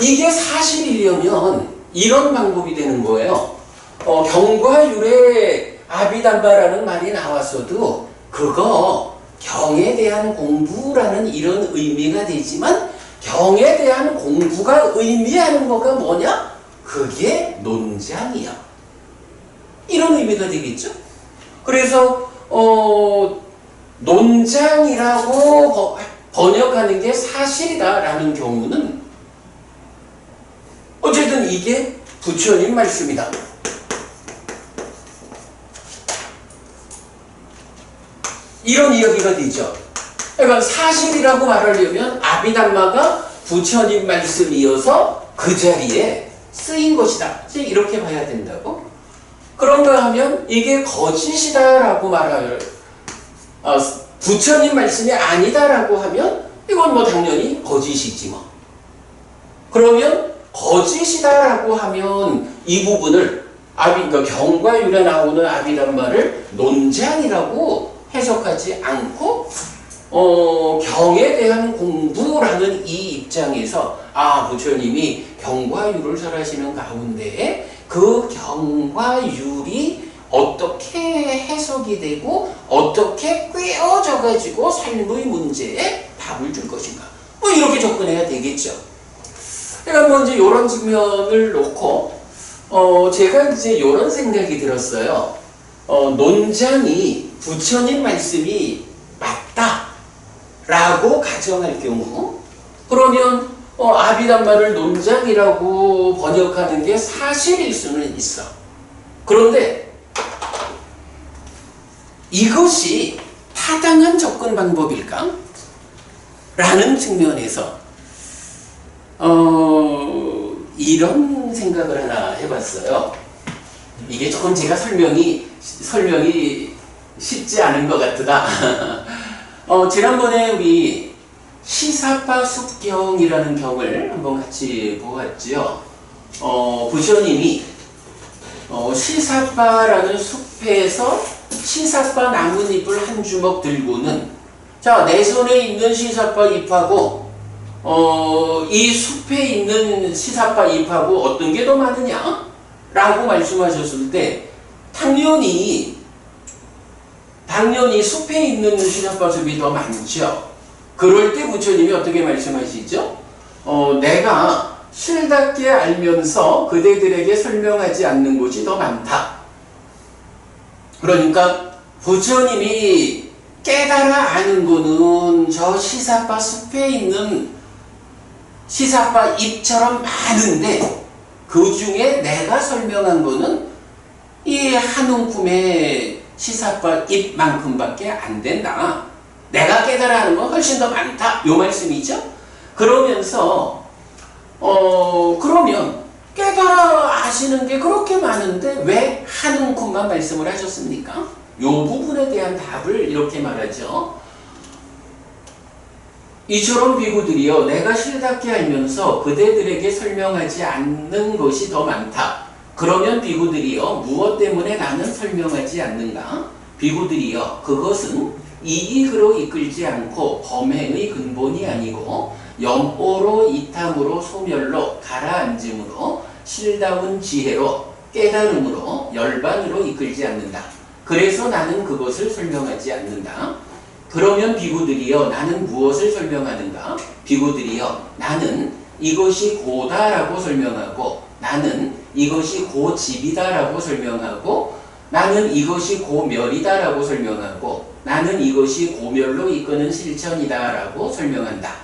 이게 사실이려면 이런 방법이 되는 거예요. 경과 율에 아비담바라는 말이 나왔어도 그거 경에 대한 공부라는 이런 의미가 되지만, 경에 대한 공부가 의미하는 거가 뭐냐? 그게 논장이야. 이런 의미가 되겠죠? 그래서 논장이라고 번역하는 게 사실이다라는 경우는 어쨌든 이게 부처님 말씀이다, 이런 이야기가 되죠. 그러니까 사실이라고 말하려면 아비담마가 부처님 말씀이어서 그 자리에 쓰인 것이다, 이렇게 봐야 된다고. 그런가 하면 이게 거짓이다라고 부처님 말씀이 아니다라고 하면 이건 뭐 당연히 거짓이지 뭐. 그러면 거짓이다라고 하면 이 부분을 그러니까 경과 율에 나오는 아비담마를 논장이라고 해석하지 않고 경에 대한 공부라는 이 입장에서 부처님이 경과 율을 설하시는 가운데 그 경과 율이 어떻게 해석이 되고 어떻게 꿰어져 가지고 삶의 문제에 답을 줄 것인가, 뭐 이렇게 접근해야 되겠죠. 그러니까 뭐 이제 이런 측면을 놓고 제가 이제 이런 생각이 들었어요. 논장이 부처님 말씀이 맞다라고 가정할 경우, 그러면 아비담마를 논장이라고 번역하는 게 사실일 수는 있어. 그런데 이것이 타당한 접근 방법일까? 라는 측면에서 이런 생각을 하나 해봤어요. 이게 조금 제가 설명이 쉽지 않은 것 같으다. 지난번에 우리 시사파 숲경이라는 경을 한번 같이 보았죠. 부처님이 시사파라는 숲에서 시사파 나뭇잎을 한 주먹 들고는, 자, 내 손에 있는 시사파 잎하고 이 숲에 있는 시사파 잎하고 어떤 게 더 많으냐? 라고 말씀하셨을 때 당연히 숲에 있는 시사파 숲이 더 많죠. 그럴 때 부처님이 어떻게 말씀하시죠? 내가 실답게 알면서 그대들에게 설명하지 않는 곳이 더 많다. 그러니까 부처님이 깨달아 아는 거는 저 시사파 숲에 있는 시사파 잎처럼 많은데, 그 중에 내가 설명한 거는 이 한 움큼의 시사파 잎만큼밖에 안 된다. 내가 깨달아 하는 건 훨씬 더 많다, 요 말씀이죠. 그러면서 그러면 깨달아 아시는 게 그렇게 많은데 왜 한 움큼만 말씀을 하셨습니까? 이 부분에 대한 답을 이렇게 말하죠. 이처럼 비구들이여 내가 실답게 알면서 그대들에게 설명하지 않는 것이 더 많다. 그러면 비구들이여 무엇 때문에 나는 설명하지 않는가? 비구들이여 그것은 이익으로 이끌지 않고 범행의 근본이 아니고 염보로 이탐으로 소멸로 가라앉음으로 실다운 지혜로 깨달음으로 열반으로 이끌지 않는다. 그래서 나는 그것을 설명하지 않는다. 그러면 비구들이여 나는 무엇을 설명하는가? 비구들이여 나는 이것이 고다라고 설명하고 나는 이것이 고집이다라고 설명하고 나는 이것이 고멸이다라고 설명하고 나는 이것이 고멸로 이끄는 실천이다라고 설명한다.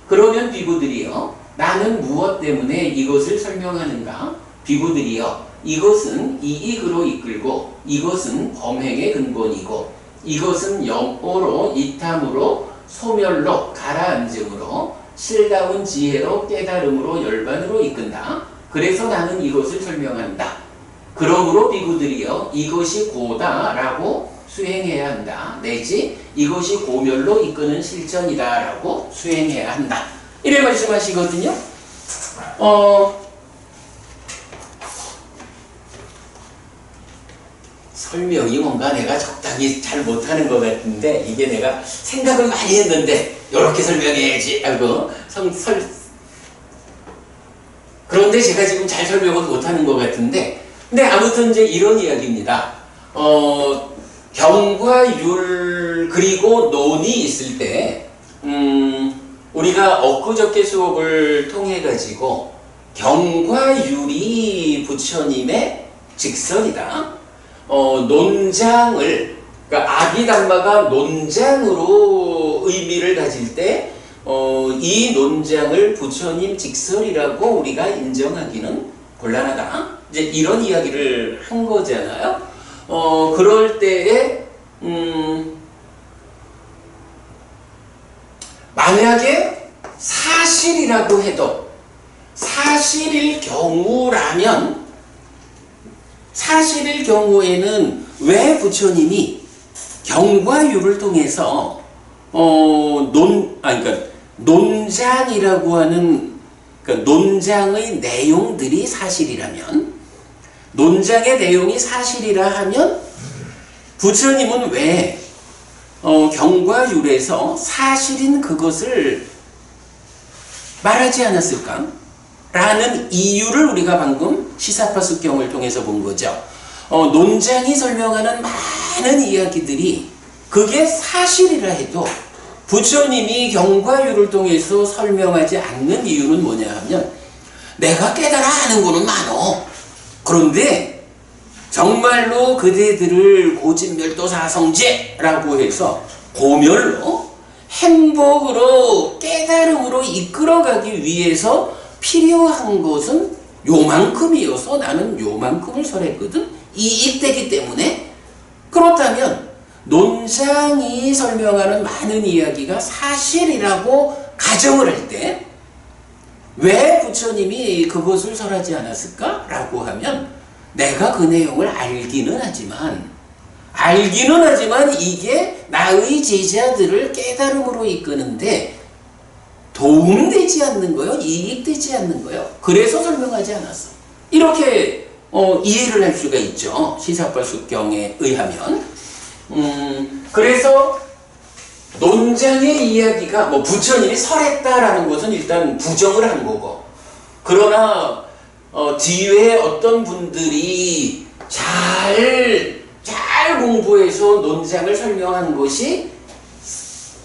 그러면 비구들이여 나는 무엇 때문에 이것을 설명하는가? 비구들이여 이것은 이익으로 이끌고 이것은 범행의 근본이고 이것은 염보로 이탐으로 소멸로 가라앉음으로 실다운 지혜로 깨달음으로 열반으로 이끈다. 그래서 나는 이것을 설명한다. 그러므로 비구들이여 이것이 고다라고 수행해야 한다. 내지 이것이 고멸로 이끄는 실천이다라고 수행해야 한다. 이래 말씀하시거든요. 설명이 뭔가 내가 적당히 잘 못하는 것 같은데 이게 내가 생각을 많이 했는데 이렇게 설명해야지 하고 그런데 제가 지금 잘 설명을 못하는 것 같은데 근데 아무튼 이제 이런 이야기입니다. 경과 율 그리고 논이 있을 때 우리가 엊그저께 수업을 통해 가지고 경과 율이 부처님의 직설이다. 논장을 그러니까 아비담마가 논장으로 의미를 가질 때 이 논장을 부처님 직설이라고 우리가 인정하기는 곤란하다. 이제 이런 이야기를 한 거잖아요. 그럴 때에 만약에 사실이라고 해도 사실일 경우에는 왜 부처님이 경과율을 통해서 그러니까 논장이라고 하는 그러니까 논장의 내용들이 사실이라면 논장의 내용이 사실이라 하면 부처님은 왜 경과율에서 사실인 그것을 말하지 않았을까? 라는 이유를 우리가 방금 시사파숙경을 통해서 본 거죠. 논장이 설명하는 많은 이야기들이 그게 사실이라 해도 부처님이 경과율을 통해서 설명하지 않는 이유는 뭐냐 하면 내가 깨달아 하는 거는 많어. 그런데 정말로 그대들을 고진멸도사성제라고 해서 고멸로 행복으로 깨달음으로 이끌어가기 위해서 필요한 것은 요만큼이어서 나는 요만큼을 설했거든. 이익되기 때문에. 그렇다면 논장이 설명하는 많은 이야기가 사실이라고 가정을 할 때 왜 부처님이 그것을 설하지 않았을까? 라고 하면 내가 그 내용을 알기는 하지만 이게 나의 제자들을 깨달음으로 이끄는데 도움되지 않는 거요? 이익되지 않는 거요? 그래서 설명하지 않았어. 이렇게 이해를 할 수가 있죠. 시사파숙경에 의하면. 그래서 논장의 이야기가 부처님이 설했다라는 것은 일단 부정을 한 거고 그러나 뒤에 어떤 분들이 잘 공부해서 논장을 설명한 것이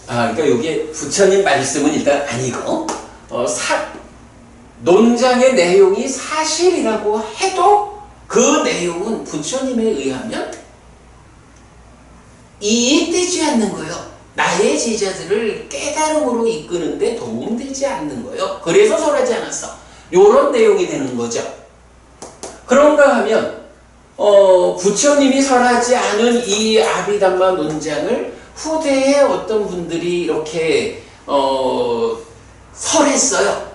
그러니까 여기에 부처님 말씀은 일단 아니고 논장의 내용이 사실이라고 해도 그 내용은 부처님에 의하면 이익되지 않는 거예요. 나의 제자들을 깨달음으로 이끄는데 도움되지 않는 거예요. 그래서 설하지 않았어. 이런 내용이 되는 거죠. 그런가 하면 부처님이 설하지 않은 이 아비담마 논장을 후대에 어떤 분들이 이렇게 설했어요.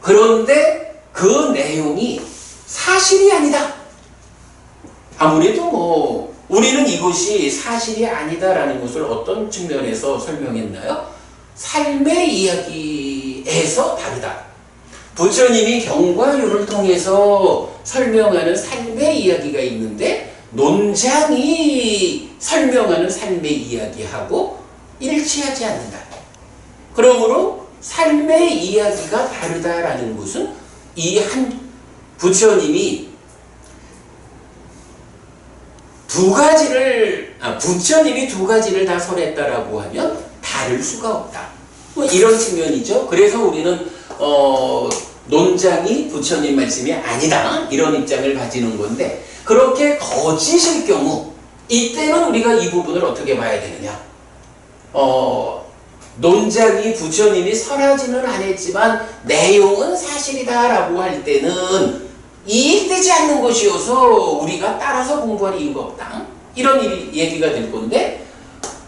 그런데 그 내용이 사실이 아니다. 아무래도 뭐 우리는 이것이 사실이 아니다라는 것을 어떤 측면에서 설명했나요? 삶의 이야기에서 다르다. 부처님이 경과 율을 통해서 설명하는 삶의 이야기가 있는데 논장이 설명하는 삶의 이야기하고 일치하지 않는다. 그러므로 삶의 이야기가 다르다라는 것은 이 한 부처님이 부처님이 두 가지를 다 설했다라고 하면 다를 수가 없다. 뭐 이런 측면이죠. 그래서 우리는 논장이 부처님 말씀이 아니다. 이런 입장을 가지는 건데 그렇게 거짓일 경우 이때는 우리가 이 부분을 어떻게 봐야 되느냐. 논장이 부처님이 설하지는 않았지만 내용은 사실이다라고 할 때는 이익되지 않는 것이어서 우리가 따라서 공부할 이유가 없다. 이런 얘기가 될 건데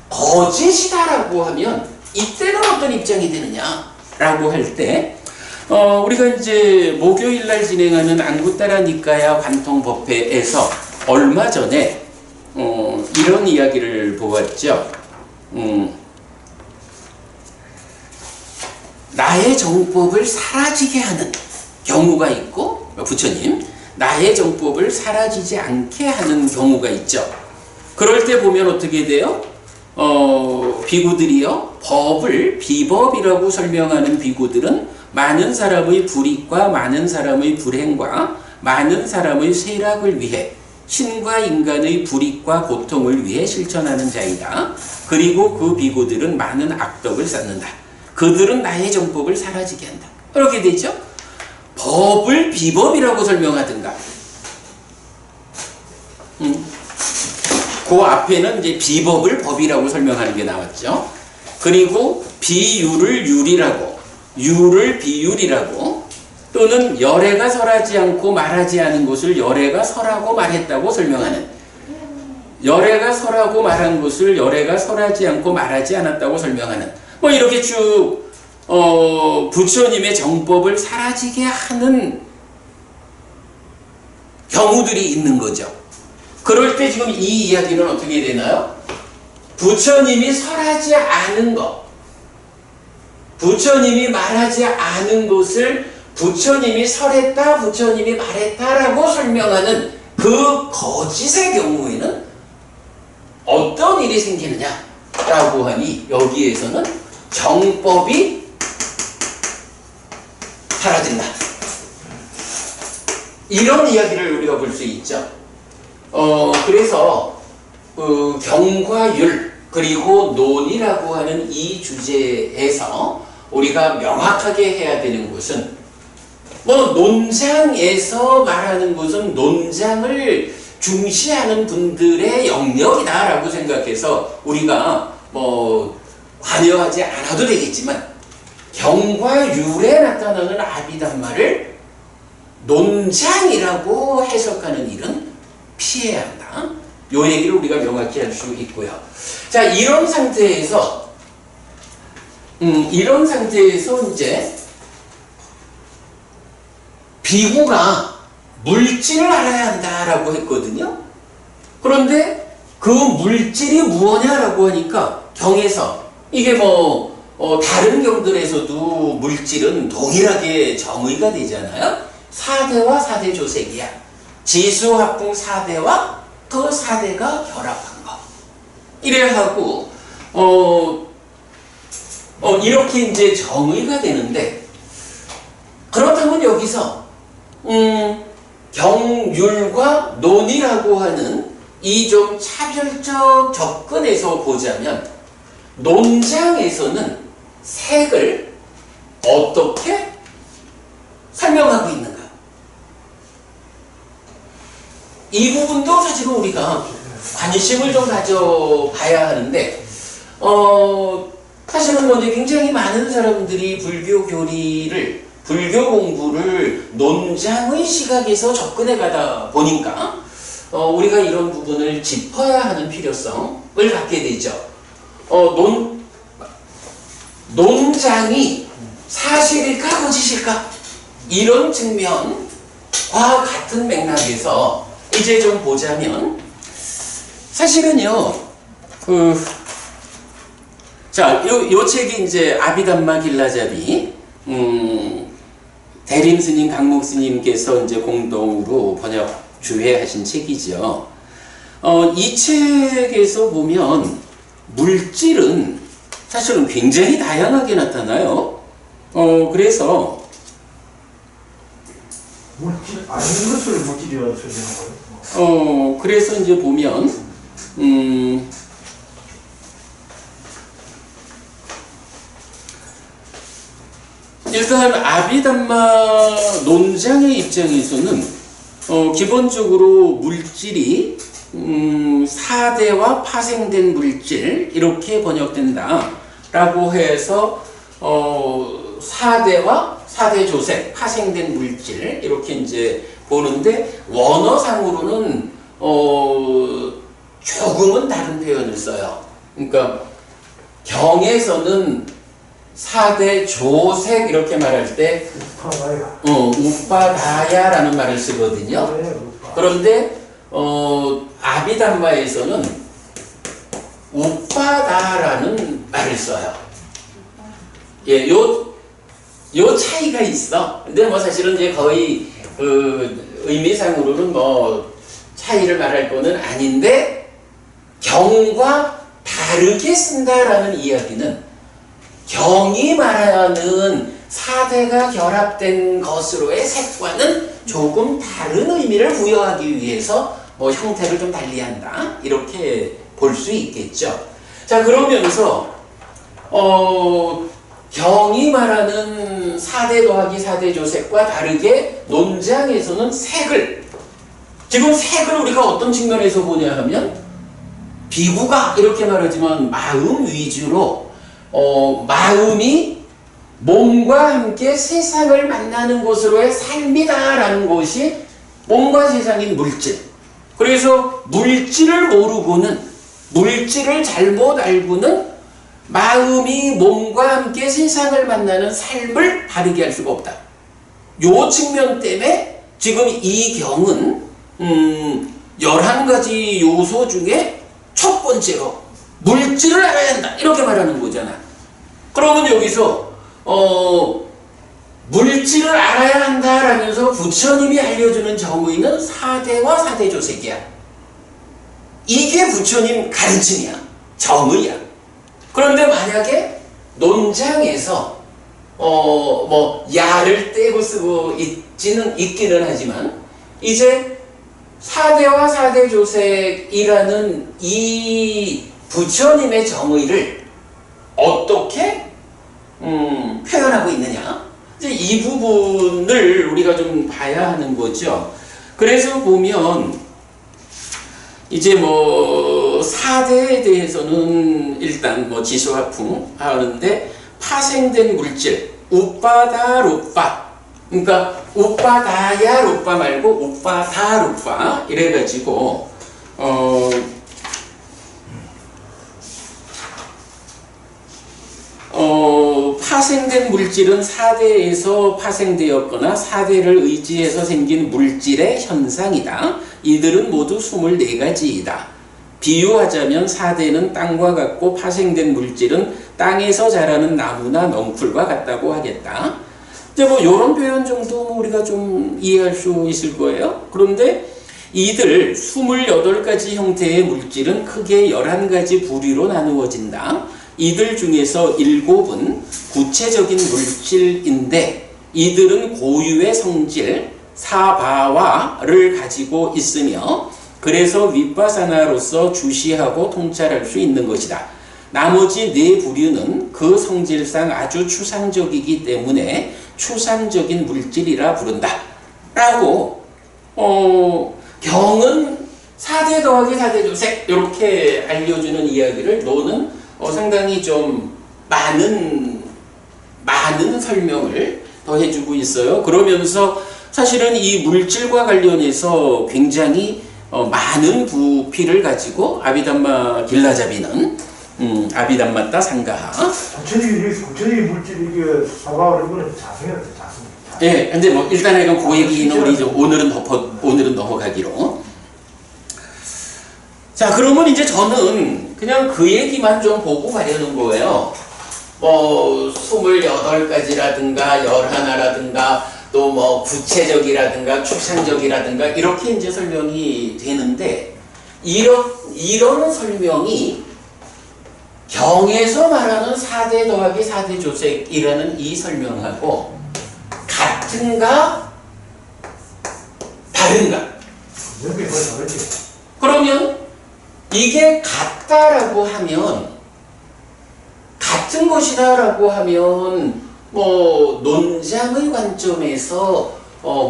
거짓이다라고 하면 이때는 어떤 입장이 되느냐라고 할 때 우리가 이제 목요일 날 진행하는 앙구따라 니까야 관통법회에서 얼마 전에 이런 이야기를 보았죠. 나의 정법을 사라지게 하는 경우가 있고 부처님 나의 정법을 사라지지 않게 하는 경우가 있죠. 그럴 때 보면 어떻게 돼요? 비구들이요 법을 비법이라고 설명하는 비구들은 많은 사람의 불이익과 많은 사람의 불행과 많은 사람의 쇠락을 위해 신과 인간의 불이익과 고통을 위해 실천하는 자이다. 그리고 그 비구들은 많은 악덕을 쌓는다. 그들은 나의 정법을 사라지게 한다. 그렇게 되죠. 법을 비법이라고 설명하든가. 그 앞에는 이제 비법을 법이라고 설명하는 게 나왔죠. 그리고 비율을 율이라고, 율을 비율이라고, 또는 열애가 설하지 않고 말하지 않은 것을 열애가 설하고 말했다고 설명하는, 열애가 설하고 말한 것을 열애가 설하지 않고 말하지 않았다고 설명하는, 뭐 이렇게 쭉 부처님의 정법을 사라지게 하는 경우들이 있는 거죠. 그럴 때 지금 이 이야기는 어떻게 되나요? 부처님이 설하지 않은 것, 부처님이 말하지 않은 것을 부처님이 설했다, 부처님이 말했다라고 설명하는 그 거짓의 경우에는 어떤 일이 생기느냐라고 하니 여기에서는 정법이 사라진다. 이런 이야기를 우리가 볼 수 있죠. 그래서 경과율 그리고 논이라고 하는 이 주제에서 우리가 명확하게 해야 되는 것은 논장에서 말하는 것은 논장을 중시하는 분들의 영역이다라고 생각해서 우리가 관여하지 않아도 되겠지만 경과율에 나타나는 아비담마를 논장이라고 해석하는 일은 피해야 한다. 요 얘기를 우리가 명확히 할 수 있고요. 자, 이런 상태에서 이제 비구가 물질을 알아야 한다라고 했거든요. 그런데 그 물질이 무엇냐라고 하니까 경에서 이게 다른 경들에서도 물질은 동일하게 정의가 되잖아요. 사대와 사대 조색이야. 지수합궁 사대와 그 사대가 결합한 거. 이래 하고 이렇게 이제 정의가 되는데 그렇다면 여기서 경율과 논이라고 하는 이 좀 차별적 접근에서 보자면 논장에서는 색을 어떻게 설명하고 있는가? 이 부분도 사실은 우리가 관심을 좀 가져봐야 하는데 사실은 이제 굉장히 많은 사람들이 불교 공부를 논장의 시각에서 접근해 가다 보니까 우리가 이런 부분을 짚어야 하는 필요성을 갖게 되죠. 논장이 사실일까 거짓일까? 이런 측면 과와 같은 맥락에서 이제 좀 보자면 사실은요, 자, 요 책이 이제 아비담마 길라잡이, 대림 스님, 강목 스님께서 이제 공동으로 번역 주회하신 책이죠. 이 책에서 보면 물질은 사실은 굉장히 다양하게 나타나요. 그래서 물질 아닌 것을 물질이라고 설명한 거예요. 그래서 이제 보면 일단 아비담마 논장의 입장에서는 기본적으로 물질이 사대와 파생된 물질 이렇게 번역된다 라고 해서 사대와 사대 조색 파생된 물질 이렇게 이제 보는데 원어상으로는 조금은 다른 표현을 써요. 그러니까 경에서는 사대 조색 이렇게 말할 때 우빠다야라는 말을 쓰거든요. 그런데 아비담마에서는 우빠다라는 말을 써요. 예, 요 차이가 있어. 근데 뭐 사실은 이제 거의 의미상으로는 뭐 차이를 말할 거는 아닌데 경과 다르게 쓴다라는 이야기는 경이 말하는 사대가 결합된 것으로의 색과는 조금 다른 의미를 부여하기 위해서 뭐 형태를 좀 달리한다 이렇게 볼 수 있겠죠. 자, 그러면서 경이 말하는 사대 더하기 사대 조색과 다르게 논장에서는 색을, 지금 색을 우리가 어떤 측면에서 보냐 하면 비구가 이렇게 말하지만 마음 위주로 마음이 몸과 함께 세상을 만나는 곳으로의 삶이다라는 것이 몸과 세상인 물질. 그래서 물질을 모르고는, 물질을 잘못 알고는 마음이 몸과 함께 세상을 만나는 삶을 바르게 할 수가 없다. 요 측면 때문에 지금 이 경은 11가지 요소 중에 첫 번째로 물질을 알아야 한다 이렇게 말하는 거잖아. 그러면 여기서 물질을 알아야 한다라면서 부처님이 알려주는 정의는 사대와 사대조색이야. 이게 부처님 가르침이야. 정의야. 그런데 만약에 논장에서 뭐 야를 떼고 쓰고 있기는 하지만 이제 사대와 사대조색이라는 이 부처님의 정의를 어떻게 표현하고 있느냐, 이제 이 부분을 우리가 좀 봐야 하는 거죠. 그래서 보면 이제 뭐 사대에 대해서는 일단 뭐 지수화풍 하는데 파생된 물질 우빠다 루빠, 그러니까 우빠다야 루빠 말고 우빠다 루빠 이래가지고 파생된 물질은 사대에서 파생되었거나 사대를 의지해서 생긴 물질의 현상이다. 이들은 모두 24가지이다. 비유하자면 사대는 땅과 같고 파생된 물질은 땅에서 자라는 나무나 넝쿨과 같다고 하겠다. 이제 뭐 이런 표현 정도 우리가 좀 이해할 수 있을 거예요. 그런데 이들 28가지 형태의 물질은 크게 11가지 부류로 나누어진다. 이들 중에서 7은 구체적인 물질인데 이들은 고유의 성질 사바와를 가지고 있으며 그래서 윗바사나로서 주시하고 통찰할 수 있는 것이다. 나머지 4부류는 그 성질상 아주 추상적이기 때문에 추상적인 물질이라 부른다 라고 경은 사대 더하기 사대 조색 이렇게 알려주는 이야기를 노는 상당히 좀 많은 설명을 더해주고 있어요. 그러면서 사실은 이 물질과 관련해서 굉장히 많은 부피를 가지고 아비담마 길라잡이는 아비담마따 상가하 구체적인 물질 이게 사바와 이거는 자성이라서 자성 예, 근데 뭐 일단은 이건 그 얘기는 우리 좀 오늘은 넘어가기로. 자, 그러면 이제 저는 그냥 그 얘기만 좀 보고 가려는 거예요. 뭐 28가지라든가 11라든가 또 뭐 구체적이라든가 추상적이라든가 이렇게 이제 설명이 되는데 이런 설명이 경에서 말하는 4대 더하기 4대 조색이라는 이 설명하고 같은가 다른가? 여기 뭐 다르지? 그러면 이게 같다라고 하면 같은 것이다라고 하면 뭐 논장의 관점에서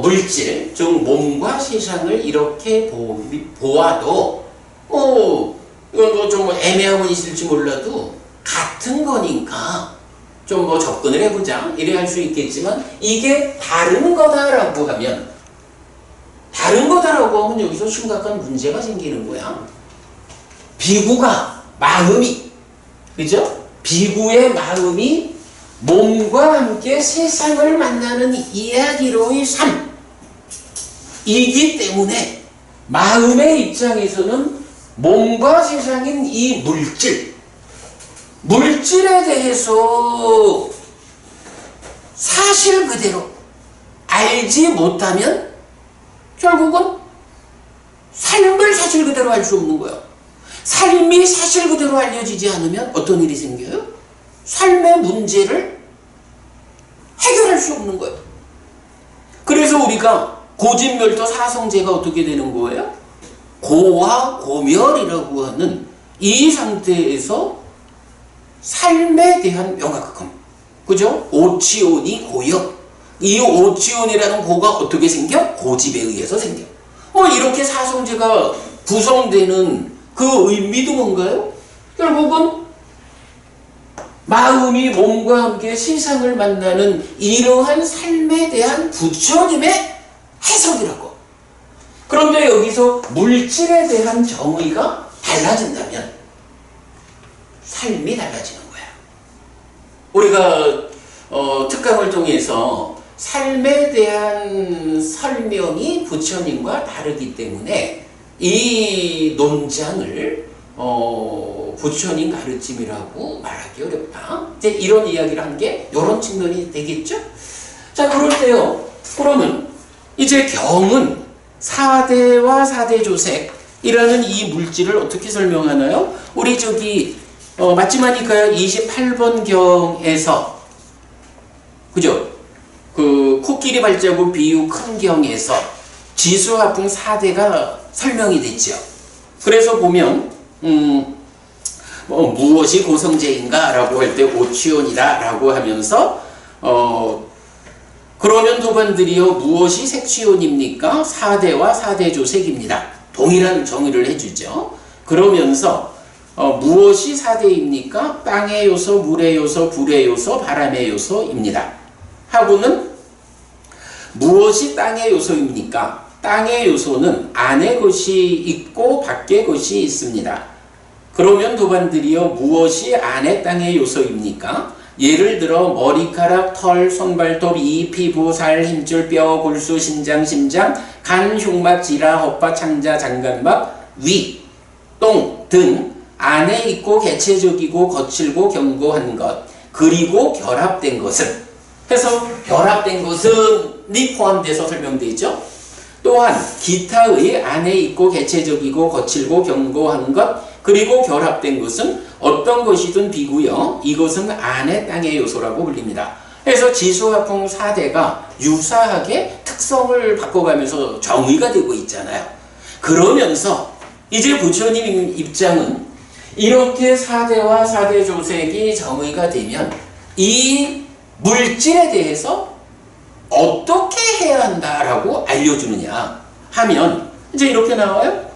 물질, 즉 몸과 세상을 이렇게 보아도 뭐 이건 뭐 좀 애매함은 있을지 몰라도 같은 거니까 좀 뭐 접근을 해보자 이래 할 수 있겠지만 이게 다른 거다라고 하면 여기서 심각한 문제가 생기는 거야. 비구가 마음이 그죠? 비구의 마음이 몸과 함께 세상을 만나는 이야기로의 삶이기 때문에 마음의 입장에서는 몸과 세상인 이 물질에 대해서 사실 그대로 알지 못하면 결국은 삶을 사실 그대로 알 수 없는 거예요. 삶이 사실 그대로 알려지지 않으면 어떤 일이 생겨요? 삶의 문제를 해결할 수 없는 거예요. 그래서 우리가 고진멸도 사성제가 어떻게 되는 거예요? 고와 고멸이라고 하는 이 상태에서 삶에 대한 명확함. 그죠? 오치온이 고요. 이 오치온이라는 고가 어떻게 생겨? 고집에 의해서 생겨. 이렇게 사성제가 구성되는 그 의미도 뭔가요? 결국은 마음이 몸과 함께 세상을 만나는 이러한 삶에 대한 부처님의 해석이라고. 그런데 여기서 물질에 대한 정의가 달라진다면 삶이 달라지는 거야. 우리가 특강을 통해서 삶에 대한 설명이 부처님과 다르기 때문에 이 논장을 부처님 가르침이라고 말하기 어렵다. 이제 이런 이야기를 한 게 이런 측면이 되겠죠? 자, 그럴 때요. 그러면 이제 경은 4대와 4대 조색이라는 이 물질을 어떻게 설명하나요? 우리 맞지마니까요 28번 경에서 그죠? 그 코끼리 발자국 비유 큰 경에서 지수화풍 4대가 설명이 됐죠. 그래서 보면 무엇이 고성제인가 라고 할 때 오치온이다 라고 하면서 그러면 도반들이요 무엇이 색치온입니까? 4대와 4대 조색입니다. 동일한 정의를 해주죠. 그러면서 무엇이 4대입니까? 땅의 요소, 물의 요소, 불의 요소, 바람의 요소입니다. 하고는 무엇이 땅의 요소입니까? 땅의 요소는 안에 것이 있고 밖에 것이 있습니다. 그러면 도반들이요 무엇이 안에 땅의 요소입니까? 예를 들어 머리카락, 털, 손발톱, 이, 피부, 살, 힘줄, 뼈, 골수, 신장, 심장, 간, 흉막, 지라, 헛바, 창자, 장간막, 위, 똥 등 안에 있고 개체적이고 거칠고 견고한 것 그리고 결합된 것은 해서 결합된 것은이 포함돼서 설명되죠. 또한 기타의 안에 있고 개체적이고 거칠고 견고한 것 그리고 결합된 것은 어떤 것이든 비구요. 이것은 안의 땅의 요소라고 불립니다. 그래서 지수화풍 4대가 유사하게 특성을 바꿔가면서 정의가 되고 있잖아요. 그러면서 이제 부처님 입장은 이렇게 4대와 4대 조색이 정의가 되면 이 물질에 대해서 어떻게 해야 한다라고 알려주느냐 하면 이제 이렇게 나와요.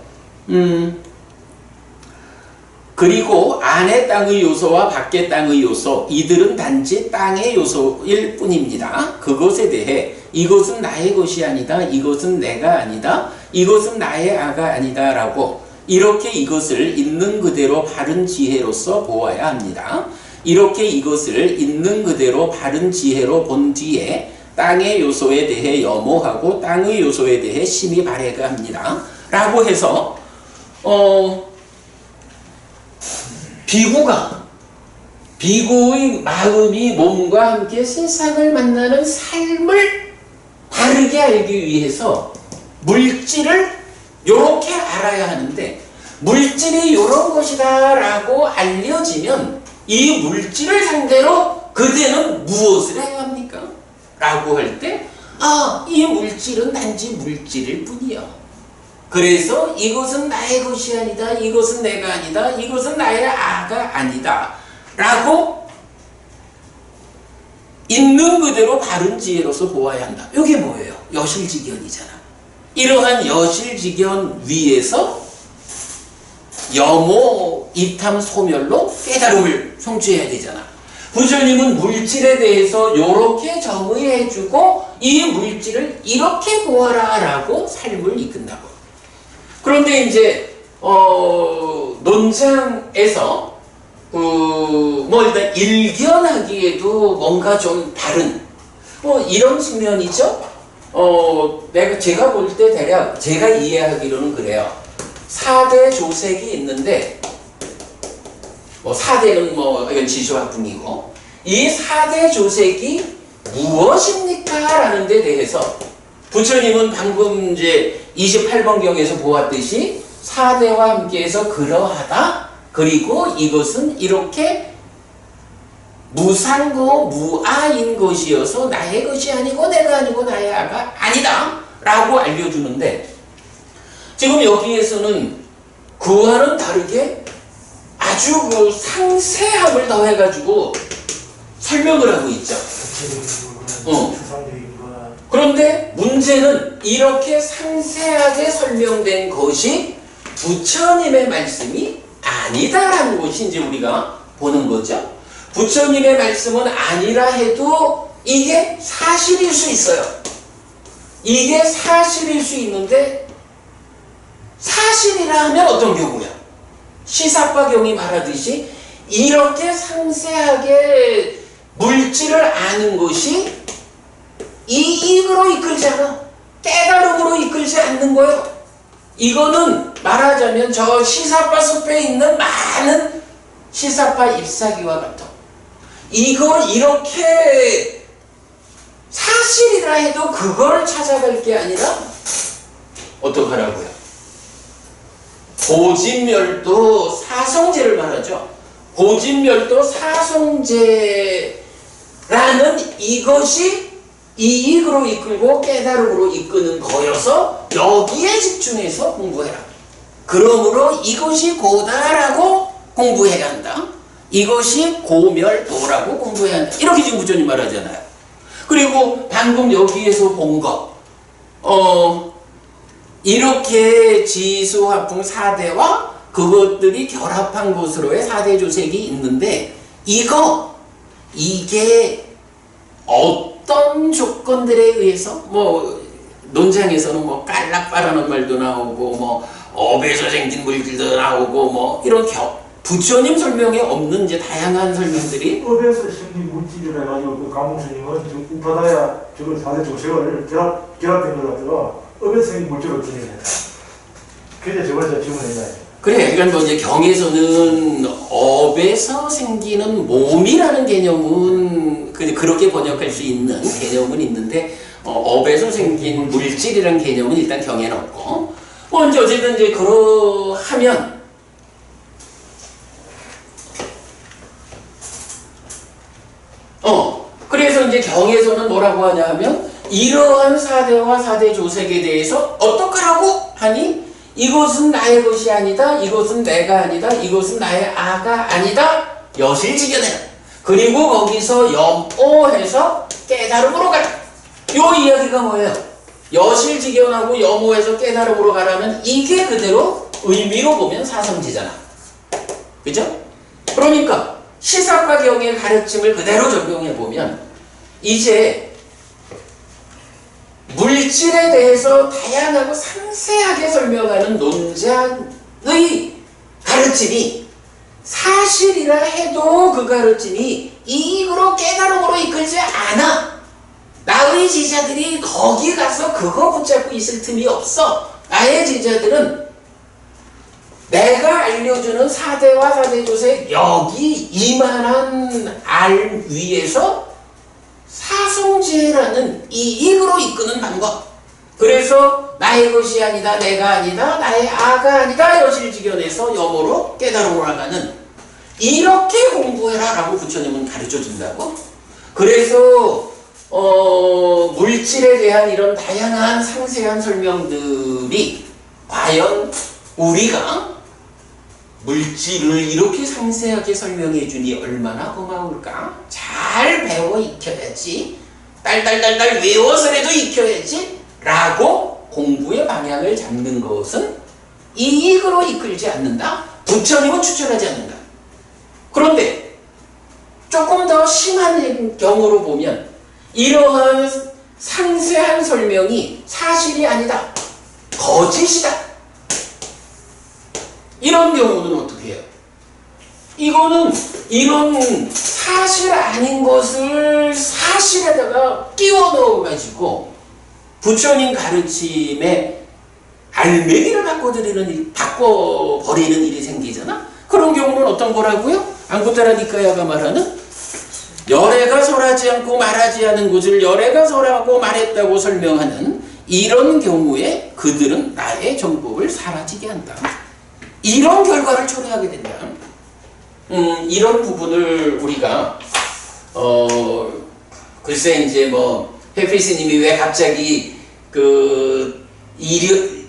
그리고 안의 땅의 요소와 밖의 땅의 요소 이들은 단지 땅의 요소일 뿐입니다. 그것에 대해 이것은 나의 것이 아니다. 이것은 내가 아니다. 이것은 나의 아가 아니다 라고 이렇게 이것을 있는 그대로 바른 지혜로서 보아야 합니다. 이렇게 이것을 있는 그대로 바른 지혜로 본 뒤에 땅의 요소에 대해 염호하고 땅의 요소에 대해 심히 발해가합니다. 라고 해서 비구의 마음이 몸과 함께 세상을 만나는 삶을 바르게 알기 위해서 물질을 요렇게 알아야 하는데, 물질이 요런 것이다 라고 알려지면 이 물질을 상대로 그대는 무엇을 해야 합니까? 라고 할 때, 이 물질은 단지 물질일 뿐이야. 그래서 이것은 나의 것이 아니다, 이것은 내가 아니다, 이것은 나의 아가 아니다 라고 있는 그대로 바른 지혜로서 보아야 한다. 이게 뭐예요? 여실직연이잖아. 이러한 여실직연 위에서 염호, 입탐, 소멸로 깨달음을 성취해야 되잖아. 부처님은 물질에 대해서 이렇게 정의해주고 이 물질을 이렇게 보아라 라고 삶을 이끈다고. 그런데 이제 논장에서 일단 일견하기에도 뭔가 좀 다른 이런 측면이죠. 제가 볼 때 대략 제가 이해하기로는 그래요. 4대 조색이 있는데 4대는 이건 지수학풍이고, 이 4대 조색이 무엇입니까? 라는 데 대해서 부처님은 방금 이제 28번경에서 보았듯이 4대와 함께해서 그러하다. 그리고 이것은 이렇게 무상고 무아인 것이어서 나의 것이 아니고 내가 아니고 나의 아가 아니다 라고 알려주는데, 지금 여기에서는 그와는 다르게 아주 그 상세함을 더해가지고 설명을 하고 있죠. 그런데 문제는 이렇게 상세하게 설명된 것이 부처님의 말씀이 아니다라는 것이 이제 우리가 보는 거죠. 부처님의 말씀은 아니라 해도 이게 사실일 수 있어요. 이게 사실일 수 있는데, 사실이라 하면 어떤 경우야? 시사파경이 말하듯이 이렇게 상세하게 물질을 아는 것이 이익으로 이끌지 않아. 깨달음으로 이끌지 않는 거예요. 이거는 말하자면 저 시사파 숲에 있는 많은 시사파 잎사귀와 같아. 이거 이렇게 사실이라 해도 그걸 찾아갈 게 아니라 어떡하라고요? 고진멸도 사성제를 말하죠. 고진멸도 사성제라는 이것이 이익으로 이끌고 깨달음으로 이끄는 거여서 여기에 집중해서 공부해라. 그러므로 이것이 고다라고 공부해야 한다. 이것이 고멸도라고 공부해야 한다. 이렇게 지금 부처님 말하잖아요. 그리고 방금 여기에서 본 것, 이렇게 지수화풍 4대와 그것들이 결합한 것으로의 4대 조색이 있는데, 이게 어떤 조건들에 의해서 논장에서는 깔락바라는 말도 나오고 업에서 생긴 물질도 나오고 이런 부처님 설명에 없는 이제 다양한 설명들이 업에서 생긴 물질이라 해가지고 그 감옥스님은 우파다야 저걸 4대 조색을 결합된 걸 갖다가 업에서 생긴 물질로 진행했다. 그래서 저번에 질문했나요? 그래, 그러니까 이제 경에서는 업에서 생기는 몸이라는 개념은 그렇게 번역할 수 있는 개념은 있는데, 업에서 생긴 물질이라는 개념은 일단 경에는 없고, 이제 어쨌든 이제 그러하면 그래서 이제 경에서는 뭐라고 하냐 하면 이러한 4대와 4대 조색에 대해서 어떡하라고 하니, 이것은 나의 것이 아니다, 이것은 내가 아니다, 이것은 나의 아가 아니다, 여실직연해. 그리고 거기서 염오해서 깨달음으로 가라. 요 이야기가 뭐예요? 여실직연하고 염오해서 깨달음으로 가라는 이게 그대로 의미로 보면 사성지잖아. 그죠? 그러니까 시사파경의 가르침을 그대로 적용해보면 이제 물질에 대해서 다양하고 상세하게 설명하는 논장의 가르침이 사실이라 해도 그 가르침이 이익으로 깨달음으로 이끌지 않아. 나의 제자들이 거기 가서 그거 붙잡고 있을 틈이 없어. 나의 제자들은 내가 알려주는 사대와 사대조세 여기 이만한 알 위에서 사성제라는 이익으로 이끄는 방법. 그래서 나의 것이 아니다, 내가 아니다, 나의 아가 아니다 여실직연에서 염으로 깨달음으로 나가는 이렇게 공부해라 라고 부처님은 가르쳐 준다고. 그래서 물질에 대한 이런 다양한 상세한 설명들이 과연 우리가 물질을 이렇게 상세하게 설명해 주니 얼마나 고마울까? 잘 배워 익혀야지. 딸딸딸딸 외워서라도 익혀야지 라고 공부의 방향을 잡는 것은 이익으로 이끌지 않는다. 부처님은 추천하지 않는다. 그런데 조금 더 심한 경우로 보면 이러한 상세한 설명이 사실이 아니다. 거짓이다. 이런 경우는 어떻게 해요? 이거는 이런 사실 아닌 것을 사실에다가 끼워 넣어가지고 부처님 가르침에 알맹이를 바꿔버리는 일이 생기잖아? 그런 경우는 어떤 거라고요? 앙구타라 니카야가 말하는 열애가 설하지 않고 말하지 않은 것을 열애가 설하고 말했다고 설명하는 이런 경우에 그들은 나의 정법을 사라지게 한다. 이런 결과를 초래하게 된다. 이런 부분을 우리가 글쎄 이제 뭐 해피스님이 왜 갑자기 그 일요일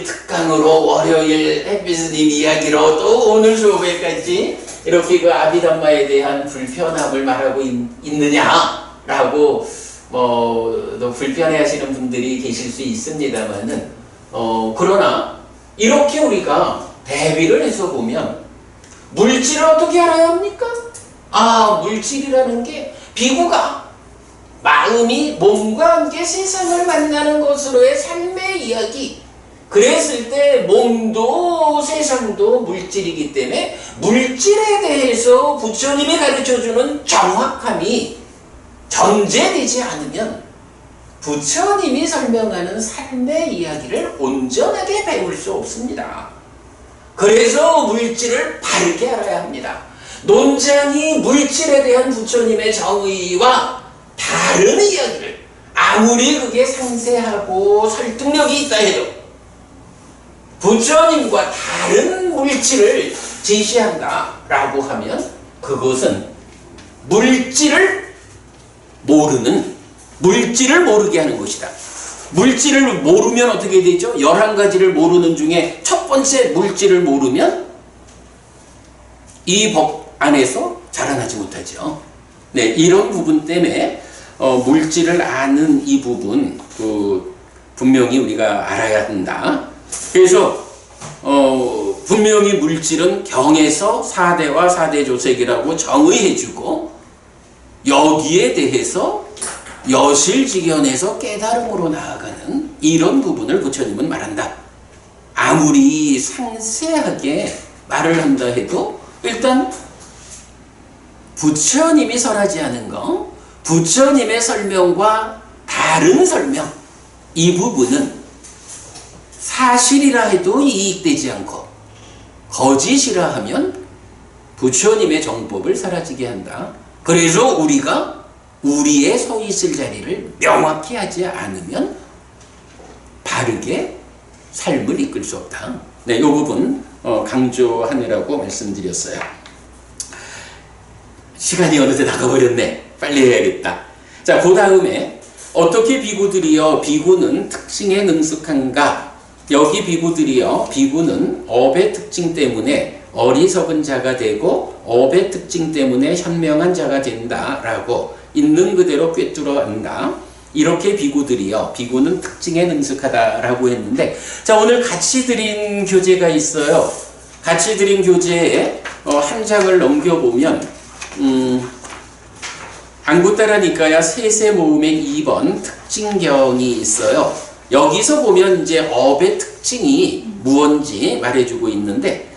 특강으로 월요일 해피스님 이야기로 또 오늘 수업에까지 이렇게 그 아비담마에 대한 불편함을 말하고 있느냐라고 또 불편해하시는 분들이 계실 수 있습니다만은 그러나 이렇게 우리가 대비를 해서 보면 물질을 어떻게 알아야 합니까? 물질이라는 게 비구가 마음이 몸과 함께 세상을 만나는 것으로의 삶의 이야기. 그랬을 때 몸도 세상도 물질이기 때문에 물질에 대해서 부처님이 가르쳐주는 정확함이 전제되지 않으면 부처님이 설명하는 삶의 이야기를 온전하게 배울 수 없습니다. 그래서 물질을 바르게 알아야 합니다. 논장이 물질에 대한 부처님의 정의와 다른 이야기를 아무리 그게 상세하고 설득력이 있다 해도 부처님과 다른 물질을 제시한다라고 하면 그것은 물질을 모르게 하는 것이다. 물질을 모르면 어떻게 되죠? 11가지를 모르는 중에 첫 번째 물질을 모르면 이 법 안에서 자라나지 못하죠. 네, 이런 부분 때문에 물질을 아는 이 부분 분명히 우리가 알아야 한다. 그래서 분명히 물질은 경에서 사대와 사대조색이라고 정의해주고 여기에 대해서 여실직연에서 깨달음으로 나아가는 이런 부분을 부처님은 말한다. 아무리 상세하게 말을 한다 해도 일단 부처님이 설하지 않은 거, 부처님의 설명과 다른 설명, 이 부분은 사실이라 해도 이익되지 않고 거짓이라 하면 부처님의 정법을 사라지게 한다. 그래서 우리가 우리의 서 있을 자리를 명확히 하지 않으면 바르게 삶을 이끌 수 없다. 네, 이 부분 강조하느라고 말씀드렸어요. 시간이 어느새 나가버렸네. 빨리 해야겠다. 자, 그 다음에 어떻게 비구들이여 비구는 특징에 능숙한가? 여기 비구는 업의 특징 때문에 어리석은 자가 되고 업의 특징 때문에 현명한 자가 된다라고 있는 그대로 꿰뚫어 안다. 이렇게 비구는 특징에 능숙하다라고 했는데, 자, 오늘 같이 드린 교재가 있어요. 같이 드린 교재에 한 장을 넘겨보면 앙구타라 니카야 세세 모음의 2번 특징경이 있어요. 여기서 보면 이제 업의 특징이 무언지 말해주고 있는데,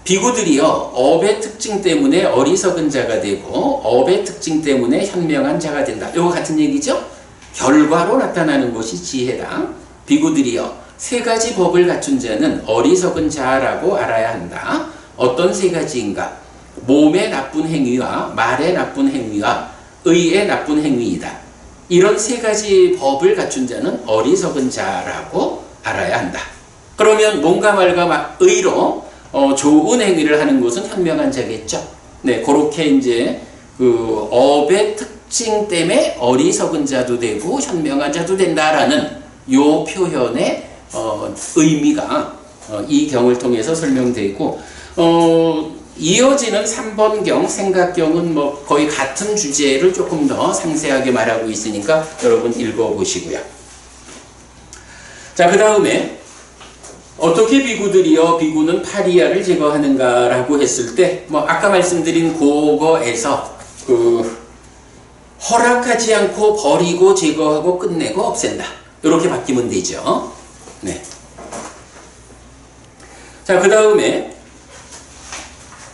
비구들이요, 업의 특징 때문에 어리석은 자가 되고 업의 특징 때문에 현명한 자가 된다. 이거 같은 얘기죠? 결과로 나타나는 것이 지혜다. 비구들이요, 세 가지 법을 갖춘 자는 어리석은 자라고 알아야 한다. 어떤 세 가지인가? 몸의 나쁜 행위와 말의 나쁜 행위와 의의 나쁜 행위이다. 이런 세 가지 법을 갖춘 자는 어리석은 자라고 알아야 한다. 그러면 몸과 말과 의로 좋은 행위를 하는 것은 현명한 자겠죠. 네, 그렇게 이제 그 업의 특징 때문에 어리석은 자도 되고 현명한 자도 된다라는 요 표현의 의미가 이 경을 통해서 설명되고, 이어지는 3번경, 생각경은 뭐 거의 같은 주제를 조금 더 상세하게 말하고 있으니까 여러분 읽어보시고요. 자, 그 다음에 어떻게 비구들이여 비구는 파리야를 제거하는가라고 했을 때, 뭐 아까 말씀드린 그거에서 허락하지 않고 버리고 제거하고 끝내고 없앤다, 이렇게 바뀌면 되죠. 네. 자, 그 다음에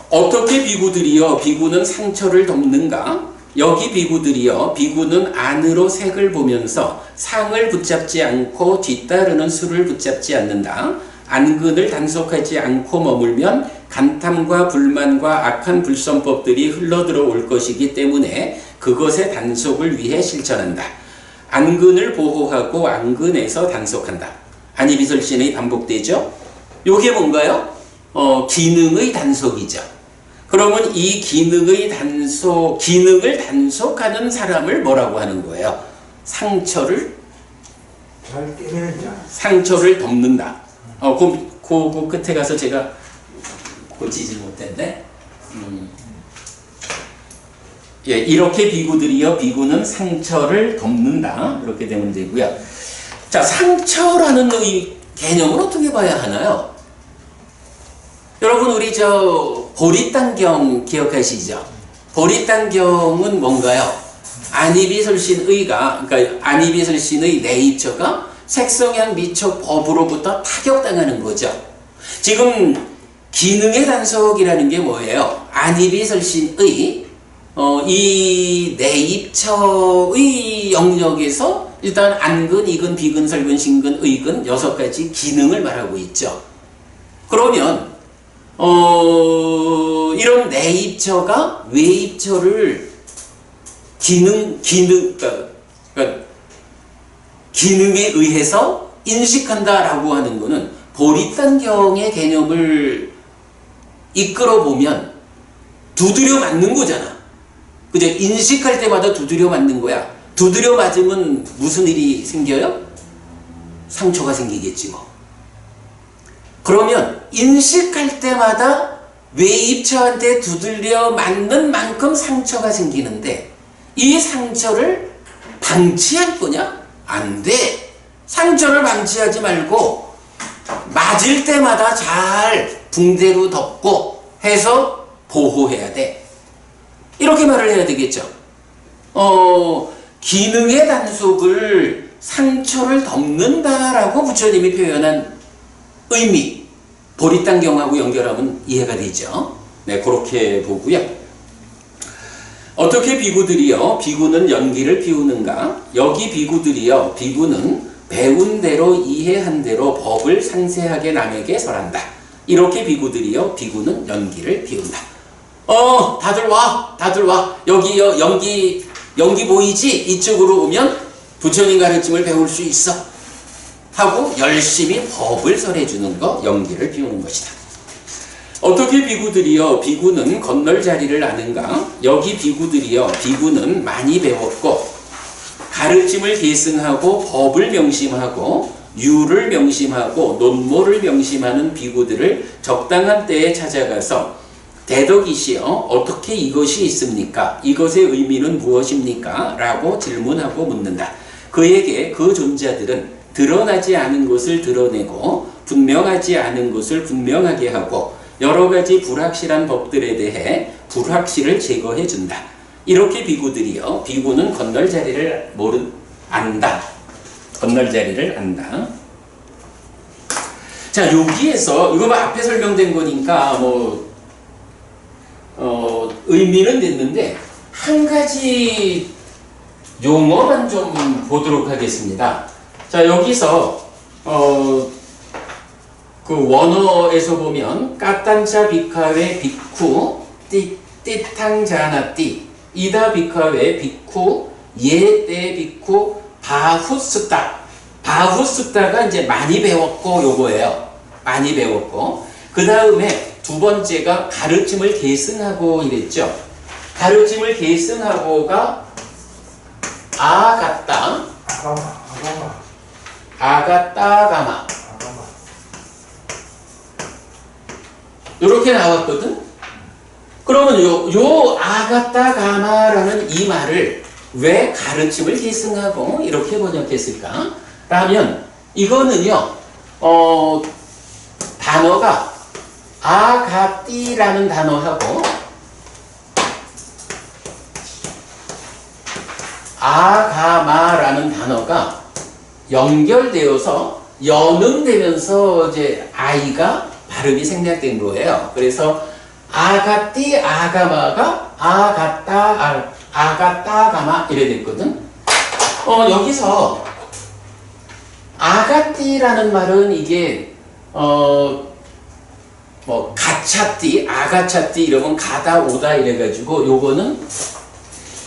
어떻게 비구들이여 비구는 상처를 덮는가? 여기 비구들이여 비구는 안으로 색을 보면서 상을 붙잡지 않고 뒤따르는 수를 붙잡지 않는다. 안근을 단속하지 않고 머물면 간탐과 불만과 악한 불선법들이 흘러들어올 것이기 때문에 그것의 단속을 위해 실천한다. 안근을 보호하고 안근에서 단속한다. 안이비설신의 반복되죠. 요게 뭔가요? 기능의 단속이죠. 그러면 이 기능을 단속하는 사람을 뭐라고 하는 거예요? 상처를 덮는다. 그 끝에 가서 제가 고치지 못했네. 예, 이렇게 비구들이여 비구는 상처를 덮는다, 이렇게 되면 되고요. 자, 상처라는 이 개념을 어떻게 봐야 하나요? 여러분, 우리 보리단경 기억하시죠? 보리단경은 뭔가요? 안이비설신의가, 그러니까 안이비설신의 내입처가 색성향 미촉 법으로부터 타격당하는 거죠. 지금 기능의 단속이라는 게 뭐예요? 안이비설신의 이 내입처의 영역에서 일단 안근, 이근, 비근, 설근, 신근, 의근 6가지 기능을 말하고 있죠. 그러면 이런 내입처가 외입처를 기능에 의해서 인식한다라고 하는 것은 보리단경의 개념을 이끌어 보면 두드려 맞는 거잖아. 그죠? 인식할 때마다 두드려 맞는 거야. 두드려 맞으면 무슨 일이 생겨요? 상처가 생기겠지 뭐. 그러면 인식할 때마다 외입처한테 두들려 맞는 만큼 상처가 생기는데, 이 상처를 방치할 거냐? 안 돼. 상처를 방치하지 말고 맞을 때마다 잘 붕대로 덮고 해서 보호해야 돼. 이렇게 말을 해야 되겠죠. 기능의 단속을 상처를 덮는다라고 부처님이 표현한 의미, 보리단경하고 연결하면 이해가 되죠. 네, 그렇게 보고요. 어떻게 비구들이여 비구는 연기를 피우는가? 여기 비구들이여 비구는 배운 대로 이해한 대로 법을 상세하게 남에게 설한다. 이렇게 비구들이여 비구는 연기를 피운다. 다들 와, 다들 와. 여기요, 연기 보이지? 이쪽으로 오면 부처님 가르침을 배울 수 있어 하고 열심히 법을 설해주는 거, 연기를 피우는 것이다. 어떻게 비구들이여 비구는 건널 자리를 아는가? 여기 비구들이여 비구는 많이 배웠고 가르침을 계승하고 법을 명심하고 유를 명심하고 논모를 명심하는 비구들을 적당한 때에 찾아가서 대덕이시여 어떻게 이것이 있습니까? 이것의 의미는 무엇입니까? 라고 질문하고 묻는다. 그에게 그 존자들은 드러나지 않은 것을 드러내고 분명하지 않은 것을 분명하게 하고 여러 가지 불확실한 법들에 대해 불확실을 제거해 준다. 이렇게 비구들이요 비구는 건널 자리를 안다. 건널 자리를 안다. 자, 여기에서 이거 뭐 앞에 설명된 거니까 의미는 됐는데 한 가지 용어만 좀 보도록 하겠습니다. 자, 여기서 그 원어에서 보면 까딴자 비카웨 비쿠 띠탕자나띠 이다 비카웨 비쿠 예때 비쿠 바후스다가 이제 많이 배웠고 요거예요. 많이 배웠고 그 다음에 두 번째가 가르침을 계승하고 이랬죠. 가르침을 계승하고가 아가따 아가따가마 이렇게 나왔거든. 그러면 요 아가따가마라는 이 말을 왜 가르침을 계승하고 이렇게 번역했을까? 라면 이거는요 단어가 아가띠라는 단어하고 아가마라는 단어가 연결되어서 연음되면서 이제 아이가 발음이 생략된 거예요. 그래서 아가띠 아가마가 아가따가마 이래 됐거든. 여기서 아가띠라는 말은 이게 가차띠 아가차띠 이러면 가다 오다 이래가지고 요거는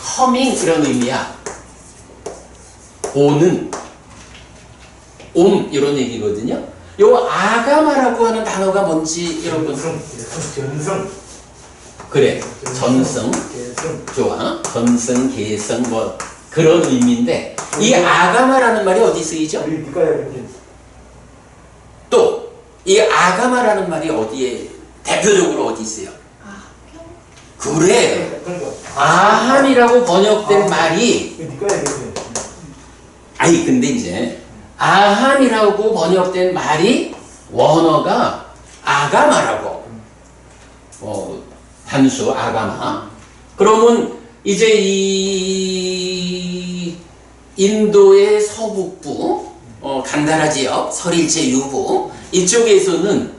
커밍 이런 의미야. 오는 옴 이런 얘기거든요. 요 아가마라고 하는 단어가 뭔지 여러분 전승 그래 전승 좋아 전승 계승 뭐 그런 의미인데 이 아가마라는 말이 어디 쓰이죠? 또 이 아가마라는 말이 어디에 대표적으로 어디 있어요? 그래 아함이라고 번역된 말이 아니 근데 이제 아함이라고 번역된 말이 원어가 아가마라고 단수 아가마. 그러면 이제 이 인도의 서북부 간다라 지역 설일체 유부 이쪽에서는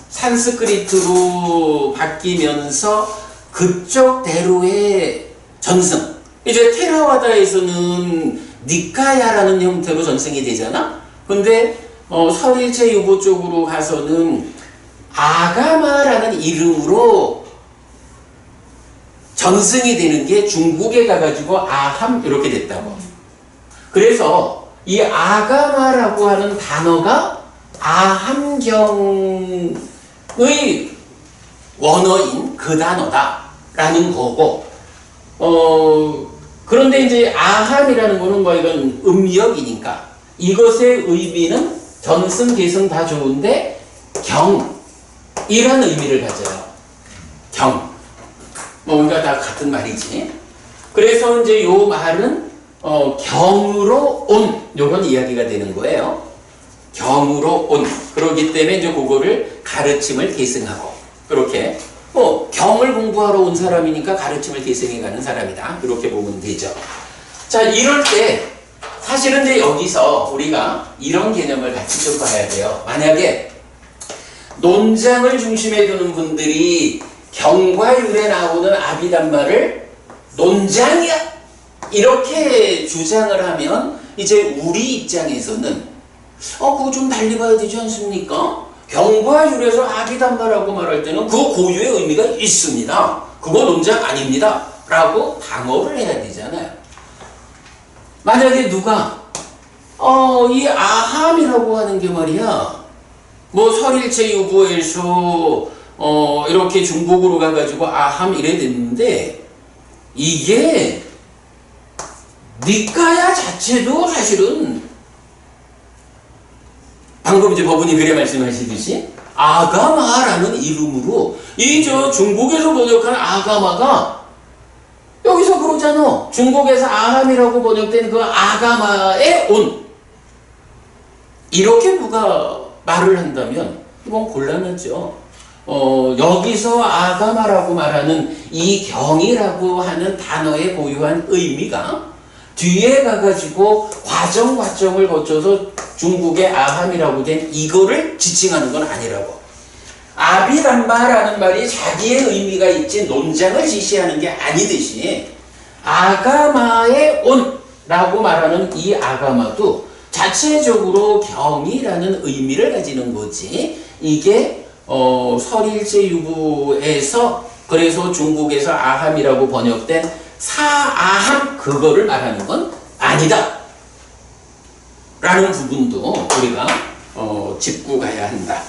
산스크리트로 바뀌면서 그쪽 대로의 전승 이제 테라와다에서는 니카야라는 형태로 전승이 되잖아. 근데 설일체 유보 쪽으로 가서는 아가마라는 이름으로 전승이 되는 게 중국에 가가지고 아함 이렇게 됐다고. 그래서 이 아가마라고 하는 단어가 아함경의 원어인 그 단어다라는 거고 그런데 이제 아함이라는 거는 뭐 이건 음력이니까 이것의 의미는 전승, 계승 다 좋은데 경이라는 의미를 가져요. 경. 뭔가 다 같은 말이지. 그래서 이제 요 말은 경으로 온 요런 이야기가 되는 거예요. 경으로 온. 그렇기 때문에 이제 그거를 가르침을 계승하고 그렇게 경을 공부하러 온 사람이니까 가르침을 계승해 가는 사람이다. 이렇게 보면 되죠. 자, 이럴 때 사실은 이제 여기서 우리가 이런 개념을 같이 좀 봐야 돼요. 만약에 논장을 중심에 두는 분들이 경과 율에 나오는 아비담마를 논장이야 이렇게 주장을 하면 이제 우리 입장에서는 그거 좀 달리 봐야 되지 않습니까? 경과 율에서 아비담마라고 말할 때는 그 고유의 의미가 있습니다. 그거 논장 아닙니다. 라고 방어를 해야 되잖아요. 만약에 누가 이 아함이라고 하는 게 말이야 뭐 설일체 유보에서 이렇게 중국으로 가가지고 아함 이래 됐는데 이게 니까야 자체도 사실은 방금 이제 법원이 그래 말씀하시듯이 아가마라는 이름으로 이 중국에서 번역한 아가마가 여기서 그러잖아. 중국에서 아함이라고 번역된 그 아가마에 온 이렇게 누가 말을 한다면 이건 곤란하죠. 여기서 아가마라고 말하는 이 경이라고 하는 단어의 고유한 의미가 뒤에 가가지고 과정을 거쳐서 중국의 아함이라고 된 이거를 지칭하는 건 아니라고. 아비담마라는 말이 자기의 의미가 있지 논장을 지시하는 게 아니듯이 아가마의 온라고 말하는 이 아가마도 자체적으로 경이라는 의미를 가지는 거지. 이게 설일제 유부에서 그래서 중국에서 아함이라고 번역된 사아함 그거를 말하는 건 아니다 라는 부분도 우리가 짚고 가야 한다.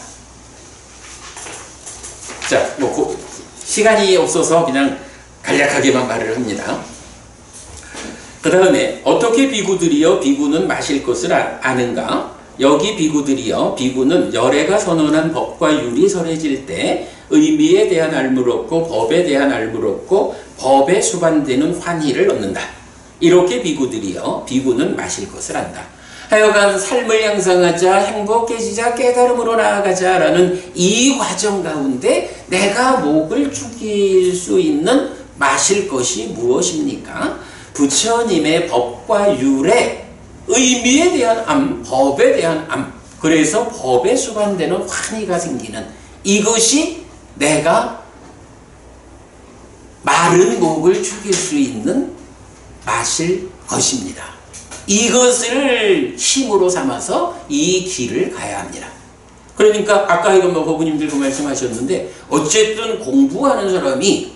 자, 시간이 없어서 그냥 간략하게만 말을 합니다. 그 다음에 어떻게 비구들이여 비구는 마실 것을 아는가? 여기 비구들이여 비구는 열애가 선언한 법과 율이 설해질 때 의미에 대한 알물 얻고 법에 대한 알물 얻고 법에 수반되는 환희를 얻는다. 이렇게 비구들이여 비구는 마실 것을 안다. 하여간 삶을 향상하자, 행복해지자, 깨달음으로 나아가자라는 이 과정 가운데 내가 목을 축일 수 있는 마실 것이 무엇입니까? 부처님의 법과 율의 의미에 대한 암, 법에 대한 암, 그래서 법에 수반되는 환희가 생기는 이것이 내가 마른 목을 축일 수 있는 마실 것입니다. 이것을 힘으로 삼아서 이 길을 가야 합니다. 그러니까 아까 이거 법부님들 그 말씀하셨는데 어쨌든 공부하는 사람이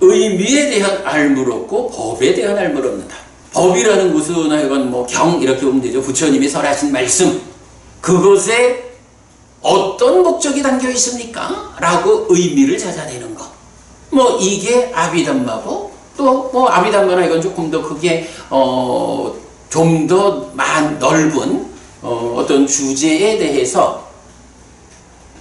의미에 대한 알물 얻고 법에 대한 알물 얻는다. 법이라는 것은 하여간 경 이렇게 보면 되죠. 부처님이 설하신 말씀 그것에 어떤 목적이 담겨 있습니까? 라고 의미를 찾아내는 거. 이게 아비담마고 또 아비담마나 이건 조금 더 크게 좀 더 넓은 어떤 주제에 대해서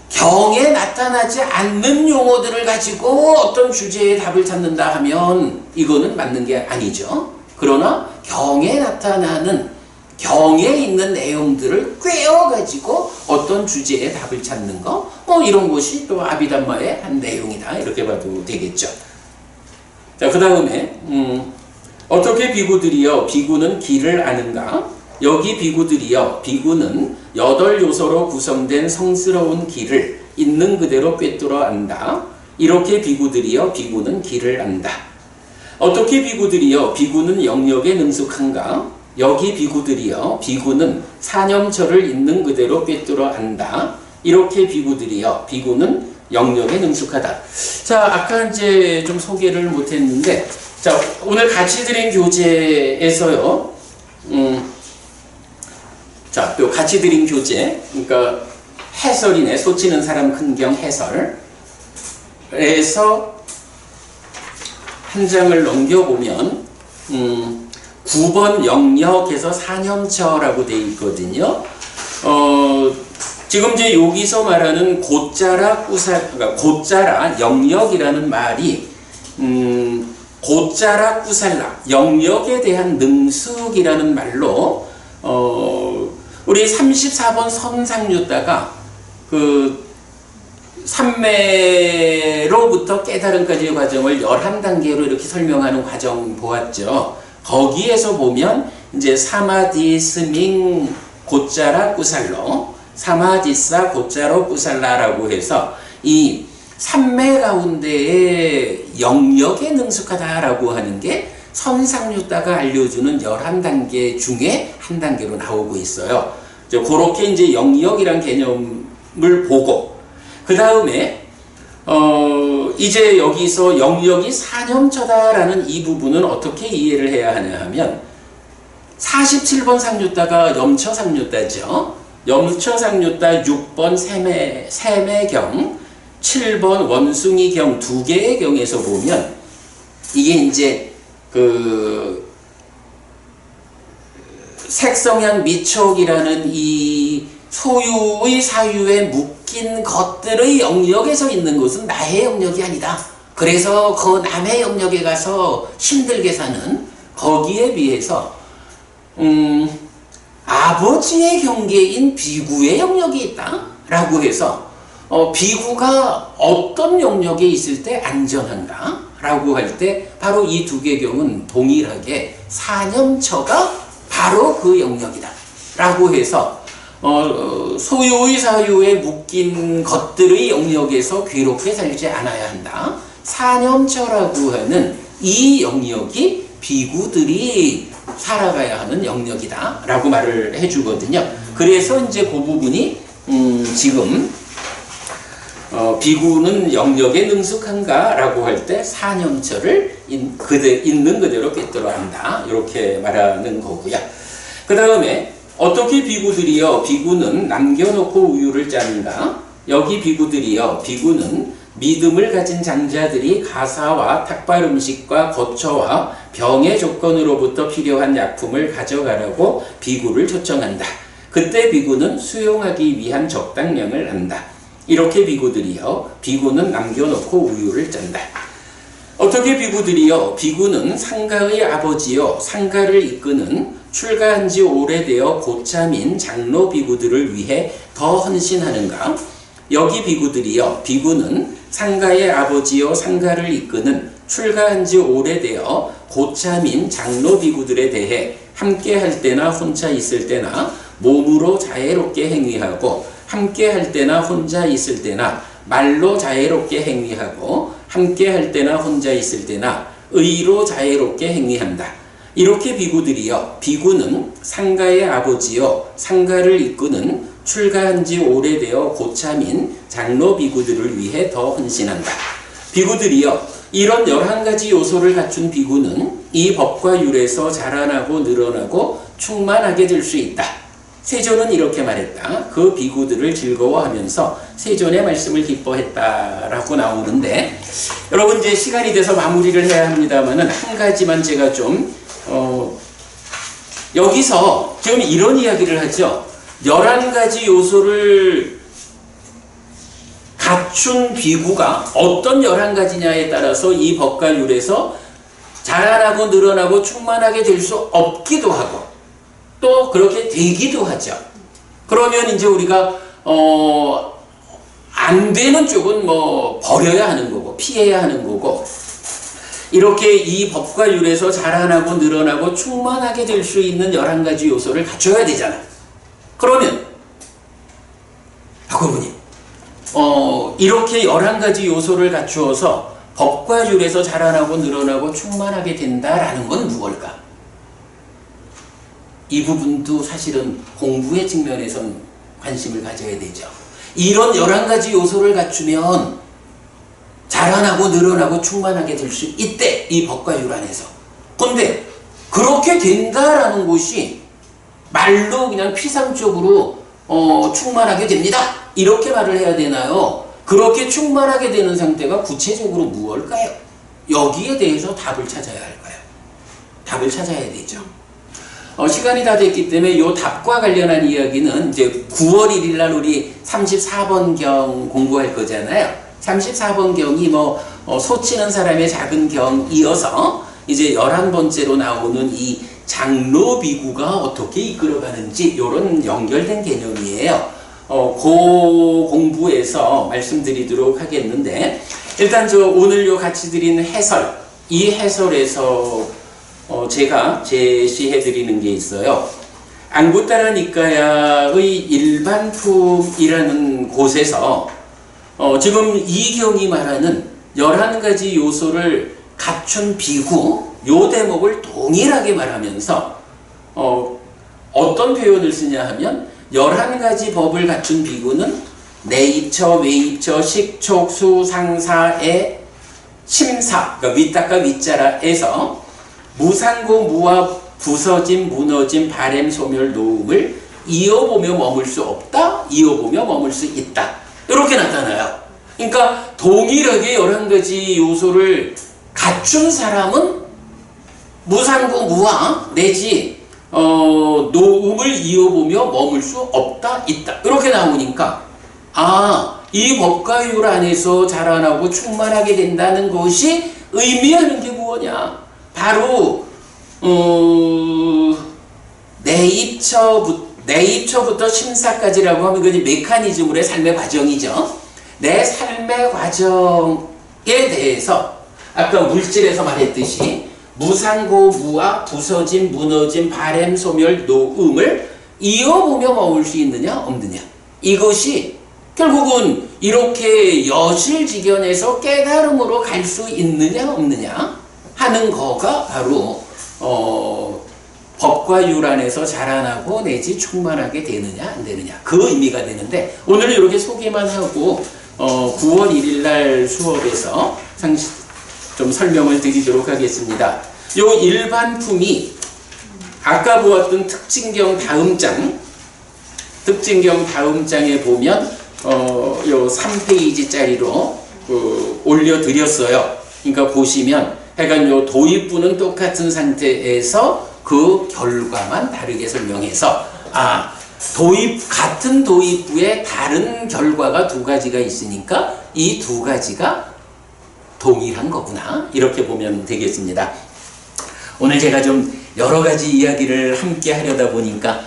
경에 나타나지 않는 용어들을 가지고 어떤 주제의 답을 찾는다 하면 이거는 맞는 게 아니죠. 그러나 경에 나타나는 경에 있는 내용들을 꿰어가지고 어떤 주제의 답을 찾는 거 이런 것이 또 아비담마의 한 내용이다 이렇게 봐도 되겠죠. 자, 그 다음에 어떻게 비구들이여 비구는 길을 아는가? 여기 비구들이여 비구는 8요소로 구성된 성스러운 길을 있는 그대로 꿰뚫어 안다. 이렇게 비구들이여 비구는 길을 안다. 어떻게 비구들이여 비구는 영역에 능숙한가? 여기 비구들이여 비구는 사념처를 있는 그대로 꿰뚫어 안다. 이렇게 비구들이여 비구는 영역에 능숙하다. 자, 아까 이제 좀 소개를 못했는데, 자, 오늘 같이 드린 교재에서요, 자, 요 같이 드린 교재, 그러니까 해설이네, 소치는 사람 큰경 해설에서 한 장을 넘겨보면, 9번 영역에서 사념처라고 되어 있거든요. 지금 이제 여기서 말하는 곧자라 그러니까 곧자라 영역이라는 말이 곧자라 꾸살라 영역에 대한 능숙이라는 말로 우리 34번 선상유다가 그 삼매로부터 깨달음까지의 과정을 11단계로 이렇게 설명하는 과정 보았죠. 거기에서 보면 이제 사마디 스밍 곧자라 꾸살로 사마디사 곧자로 꾸살라라고 해서 이 삼매 가운데에 영역에 능숙하다라고 하는 게 선상유다가 알려주는 11단계 중에 한 단계로 나오고 있어요. 그렇게 이제 영역이란 개념을 보고 그 다음에 이제 여기서 영역이 사념처다라는 이 부분은 어떻게 이해를 해야 하냐 하면 47번 상유다가 염처상유다죠. 염처상유다 6번 세매경 7번 원숭이경 두 개의 경에서 보면 이게 이제 그 색성향 미촉이라는 이 소유의 사유에 묶인 것들의 영역에서 있는 것은 나의 영역이 아니다. 그래서 그 남의 영역에 가서 힘들게 사는 거기에 비해서 아버지의 경계인 비구의 영역이 있다 라고 해서 비구가 어떤 영역에 있을 때 안전한가 라고 할 때 바로 이 두 개경은 동일하게 사념처가 바로 그 영역이다 라고 해서 소유의 사유에 묶인 것들의 영역에서 괴롭게 살지 않아야 한다. 사념처라고 하는 이 영역이 비구들이 살아가야 하는 영역이다 라고 말을 해주거든요. 그래서 이제 그 부분이 지금 비구는 영역에 능숙한가 라고 할 때 사념처를 있는 그대로 꿰뚫어 한다 이렇게 말하는 거고요. 그 다음에 어떻게 비구들이요? 비구는 남겨놓고 우유를 짜는가? 여기 비구들이요. 비구는 믿음을 가진 장자들이 가사와 탁발 음식과 거처와 병의 조건으로부터 필요한 약품을 가져가라고 비구를 초청한다. 그때 비구는 수용하기 위한 적당량을 한다. 이렇게 비구들이요. 비구는 남겨놓고 우유를 짠다. 어떻게 비구들이요? 비구는 상가의 아버지요. 상가를 이끄는 출가한 지 오래되어 고참인 장로 비구들을 위해 더 헌신하는가? 여기 비구들이요. 비구는 상가의 아버지요. 상가를 이끄는 출가한 지 오래되어 고참인 장로 비구들에 대해 함께 할 때나 혼자 있을 때나 몸으로 자애롭게 행위하고 함께 할 때나 혼자 있을 때나 말로 자애롭게 행위하고 함께 할 때나 혼자 있을 때나 의로 자애롭게 행위한다. 이렇게 비구들이요. 비구는 상가의 아버지요. 상가를 이끄는 출가한 지 오래되어 고참인 장로 비구들을 위해 더 헌신한다. 비구들이요. 이런 11가지 요소를 갖춘 비구는 이 법과 율에서 자라나고 늘어나고 충만하게 될 수 있다. 세존은 이렇게 말했다. 그 비구들을 즐거워하면서 세존의 말씀을 기뻐했다라고 나오는데 여러분 이제 시간이 돼서 마무리를 해야 합니다만은 한 가지만 제가 좀 여기서 지금 이런 이야기를 하죠. 11가지 요소를 갖춘 비구가 어떤 11가지냐에 따라서 이 법과 율에서 자라나고 늘어나고 충만하게 될 수 없기도 하고 또 그렇게 되기도 하죠. 그러면 이제 우리가 안 되는 쪽은 뭐 버려야 하는 거고 피해야 하는 거고 이렇게 이 법과 율에서 자라나고 늘어나고 충만하게 될 수 있는 11가지 요소를 갖춰야 되잖아요. 그러면 박원부님 이렇게 11가지 요소를 갖추어서 법과 율에서 자라나고 늘어나고 충만하게 된다라는 건 무엇일까? 이 부분도 사실은 공부의 측면에선 관심을 가져야 되죠. 이런 11가지 요소를 갖추면 자라나고 늘어나고 충만하게 될 수 있대. 이 법과 율 안에서. 근데 그렇게 된다라는 것이 말로 그냥 피상적으로 충만하게 됩니다. 이렇게 말을 해야 되나요? 그렇게 충만하게 되는 상태가 구체적으로 무엇일까요? 여기에 대해서 답을 찾아야 할까요? 답을 찾아야 되죠. 시간이 다 됐기 때문에 이 답과 관련한 이야기는 이제 9월 1일 날 우리 34번경 공부할 거잖아요. 34번경이 소치는 사람의 작은 경이어서 이제 11번째로 나오는 이 장로 비구가 어떻게 이끌어가는지 이런 연결된 개념이에요. 그 공부에서 말씀드리도록 하겠는데 일단 오늘 요 같이 드린 해설, 이 해설에서 제가 제시해 드리는 게 있어요. 안구따라 니까야의 일반품이라는 곳에서 지금 이 경이 말하는 11가지 요소를 갖춘 비구 요 대목을 동일하게 말하면서 어떤 표현을 쓰냐 하면 11가지 법을 갖춘 비구는 내입처, 외입처, 식촉, 수, 상사의 심사, 그러니까 윗닦아 윗자라에서 무상고, 무와 부서짐, 무너짐, 바램, 소멸, 노음을 이어보며 머물 수 없다, 이어보며 머물 수 있다. 이렇게 나타나요. 그러니까 동일하게 11가지 요소를 갖춘 사람은 무상고, 무와 내지 노음을 이어보며 머물 수 없다, 있다. 이렇게 나오니까 이 법과 율 안에서 자라나고 충만하게 된다는 것이 의미하는 게 무엇이냐? 바로 내입처부터 심사까지라고 하면 그게 메커니즘으로의 삶의 과정이죠. 내 삶의 과정에 대해서 아까 물질에서 말했듯이 무상고, 무아, 부서짐, 무너짐, 바램, 소멸, 노음을 이어보며 먹을 수 있느냐 없느냐. 이것이 결국은 이렇게 여실지견에서 깨달음으로 갈 수 있느냐 없느냐 하는 거가 바로 법과 율 안에서 자라나고 내지 충만하게 되느냐 안 되느냐 그 의미가 되는데, 오늘은 이렇게 소개만 하고 9월 1일 날 수업에서 좀 설명을 드리도록 하겠습니다. 요 일반품이 아까 보았던 특징경 다음 장에 보면 요 3페이지짜리로 올려드렸어요. 그러니까 보시면 하여간 요 도입부는 똑같은 상태에서 그 결과만 다르게 설명해서 같은 도입부에 다른 결과가 두 가지가 있으니까 이 두 가지가 동일한 거구나, 이렇게 보면 되겠습니다. 오늘 제가 좀 여러 가지 이야기를 함께 하려다 보니까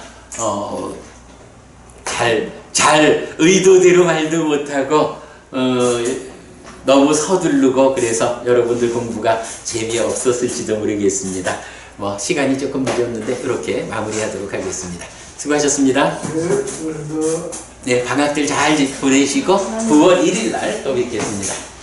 잘 의도대로 말도 못하고 너무 서두르고 그래서 여러분들 공부가 재미없었을지도 모르겠습니다. 시간이 조금 늦었는데 이렇게 마무리하도록 하겠습니다. 수고하셨습니다. 네, 방학들 잘 보내시고 9월 1일 날 또 뵙겠습니다.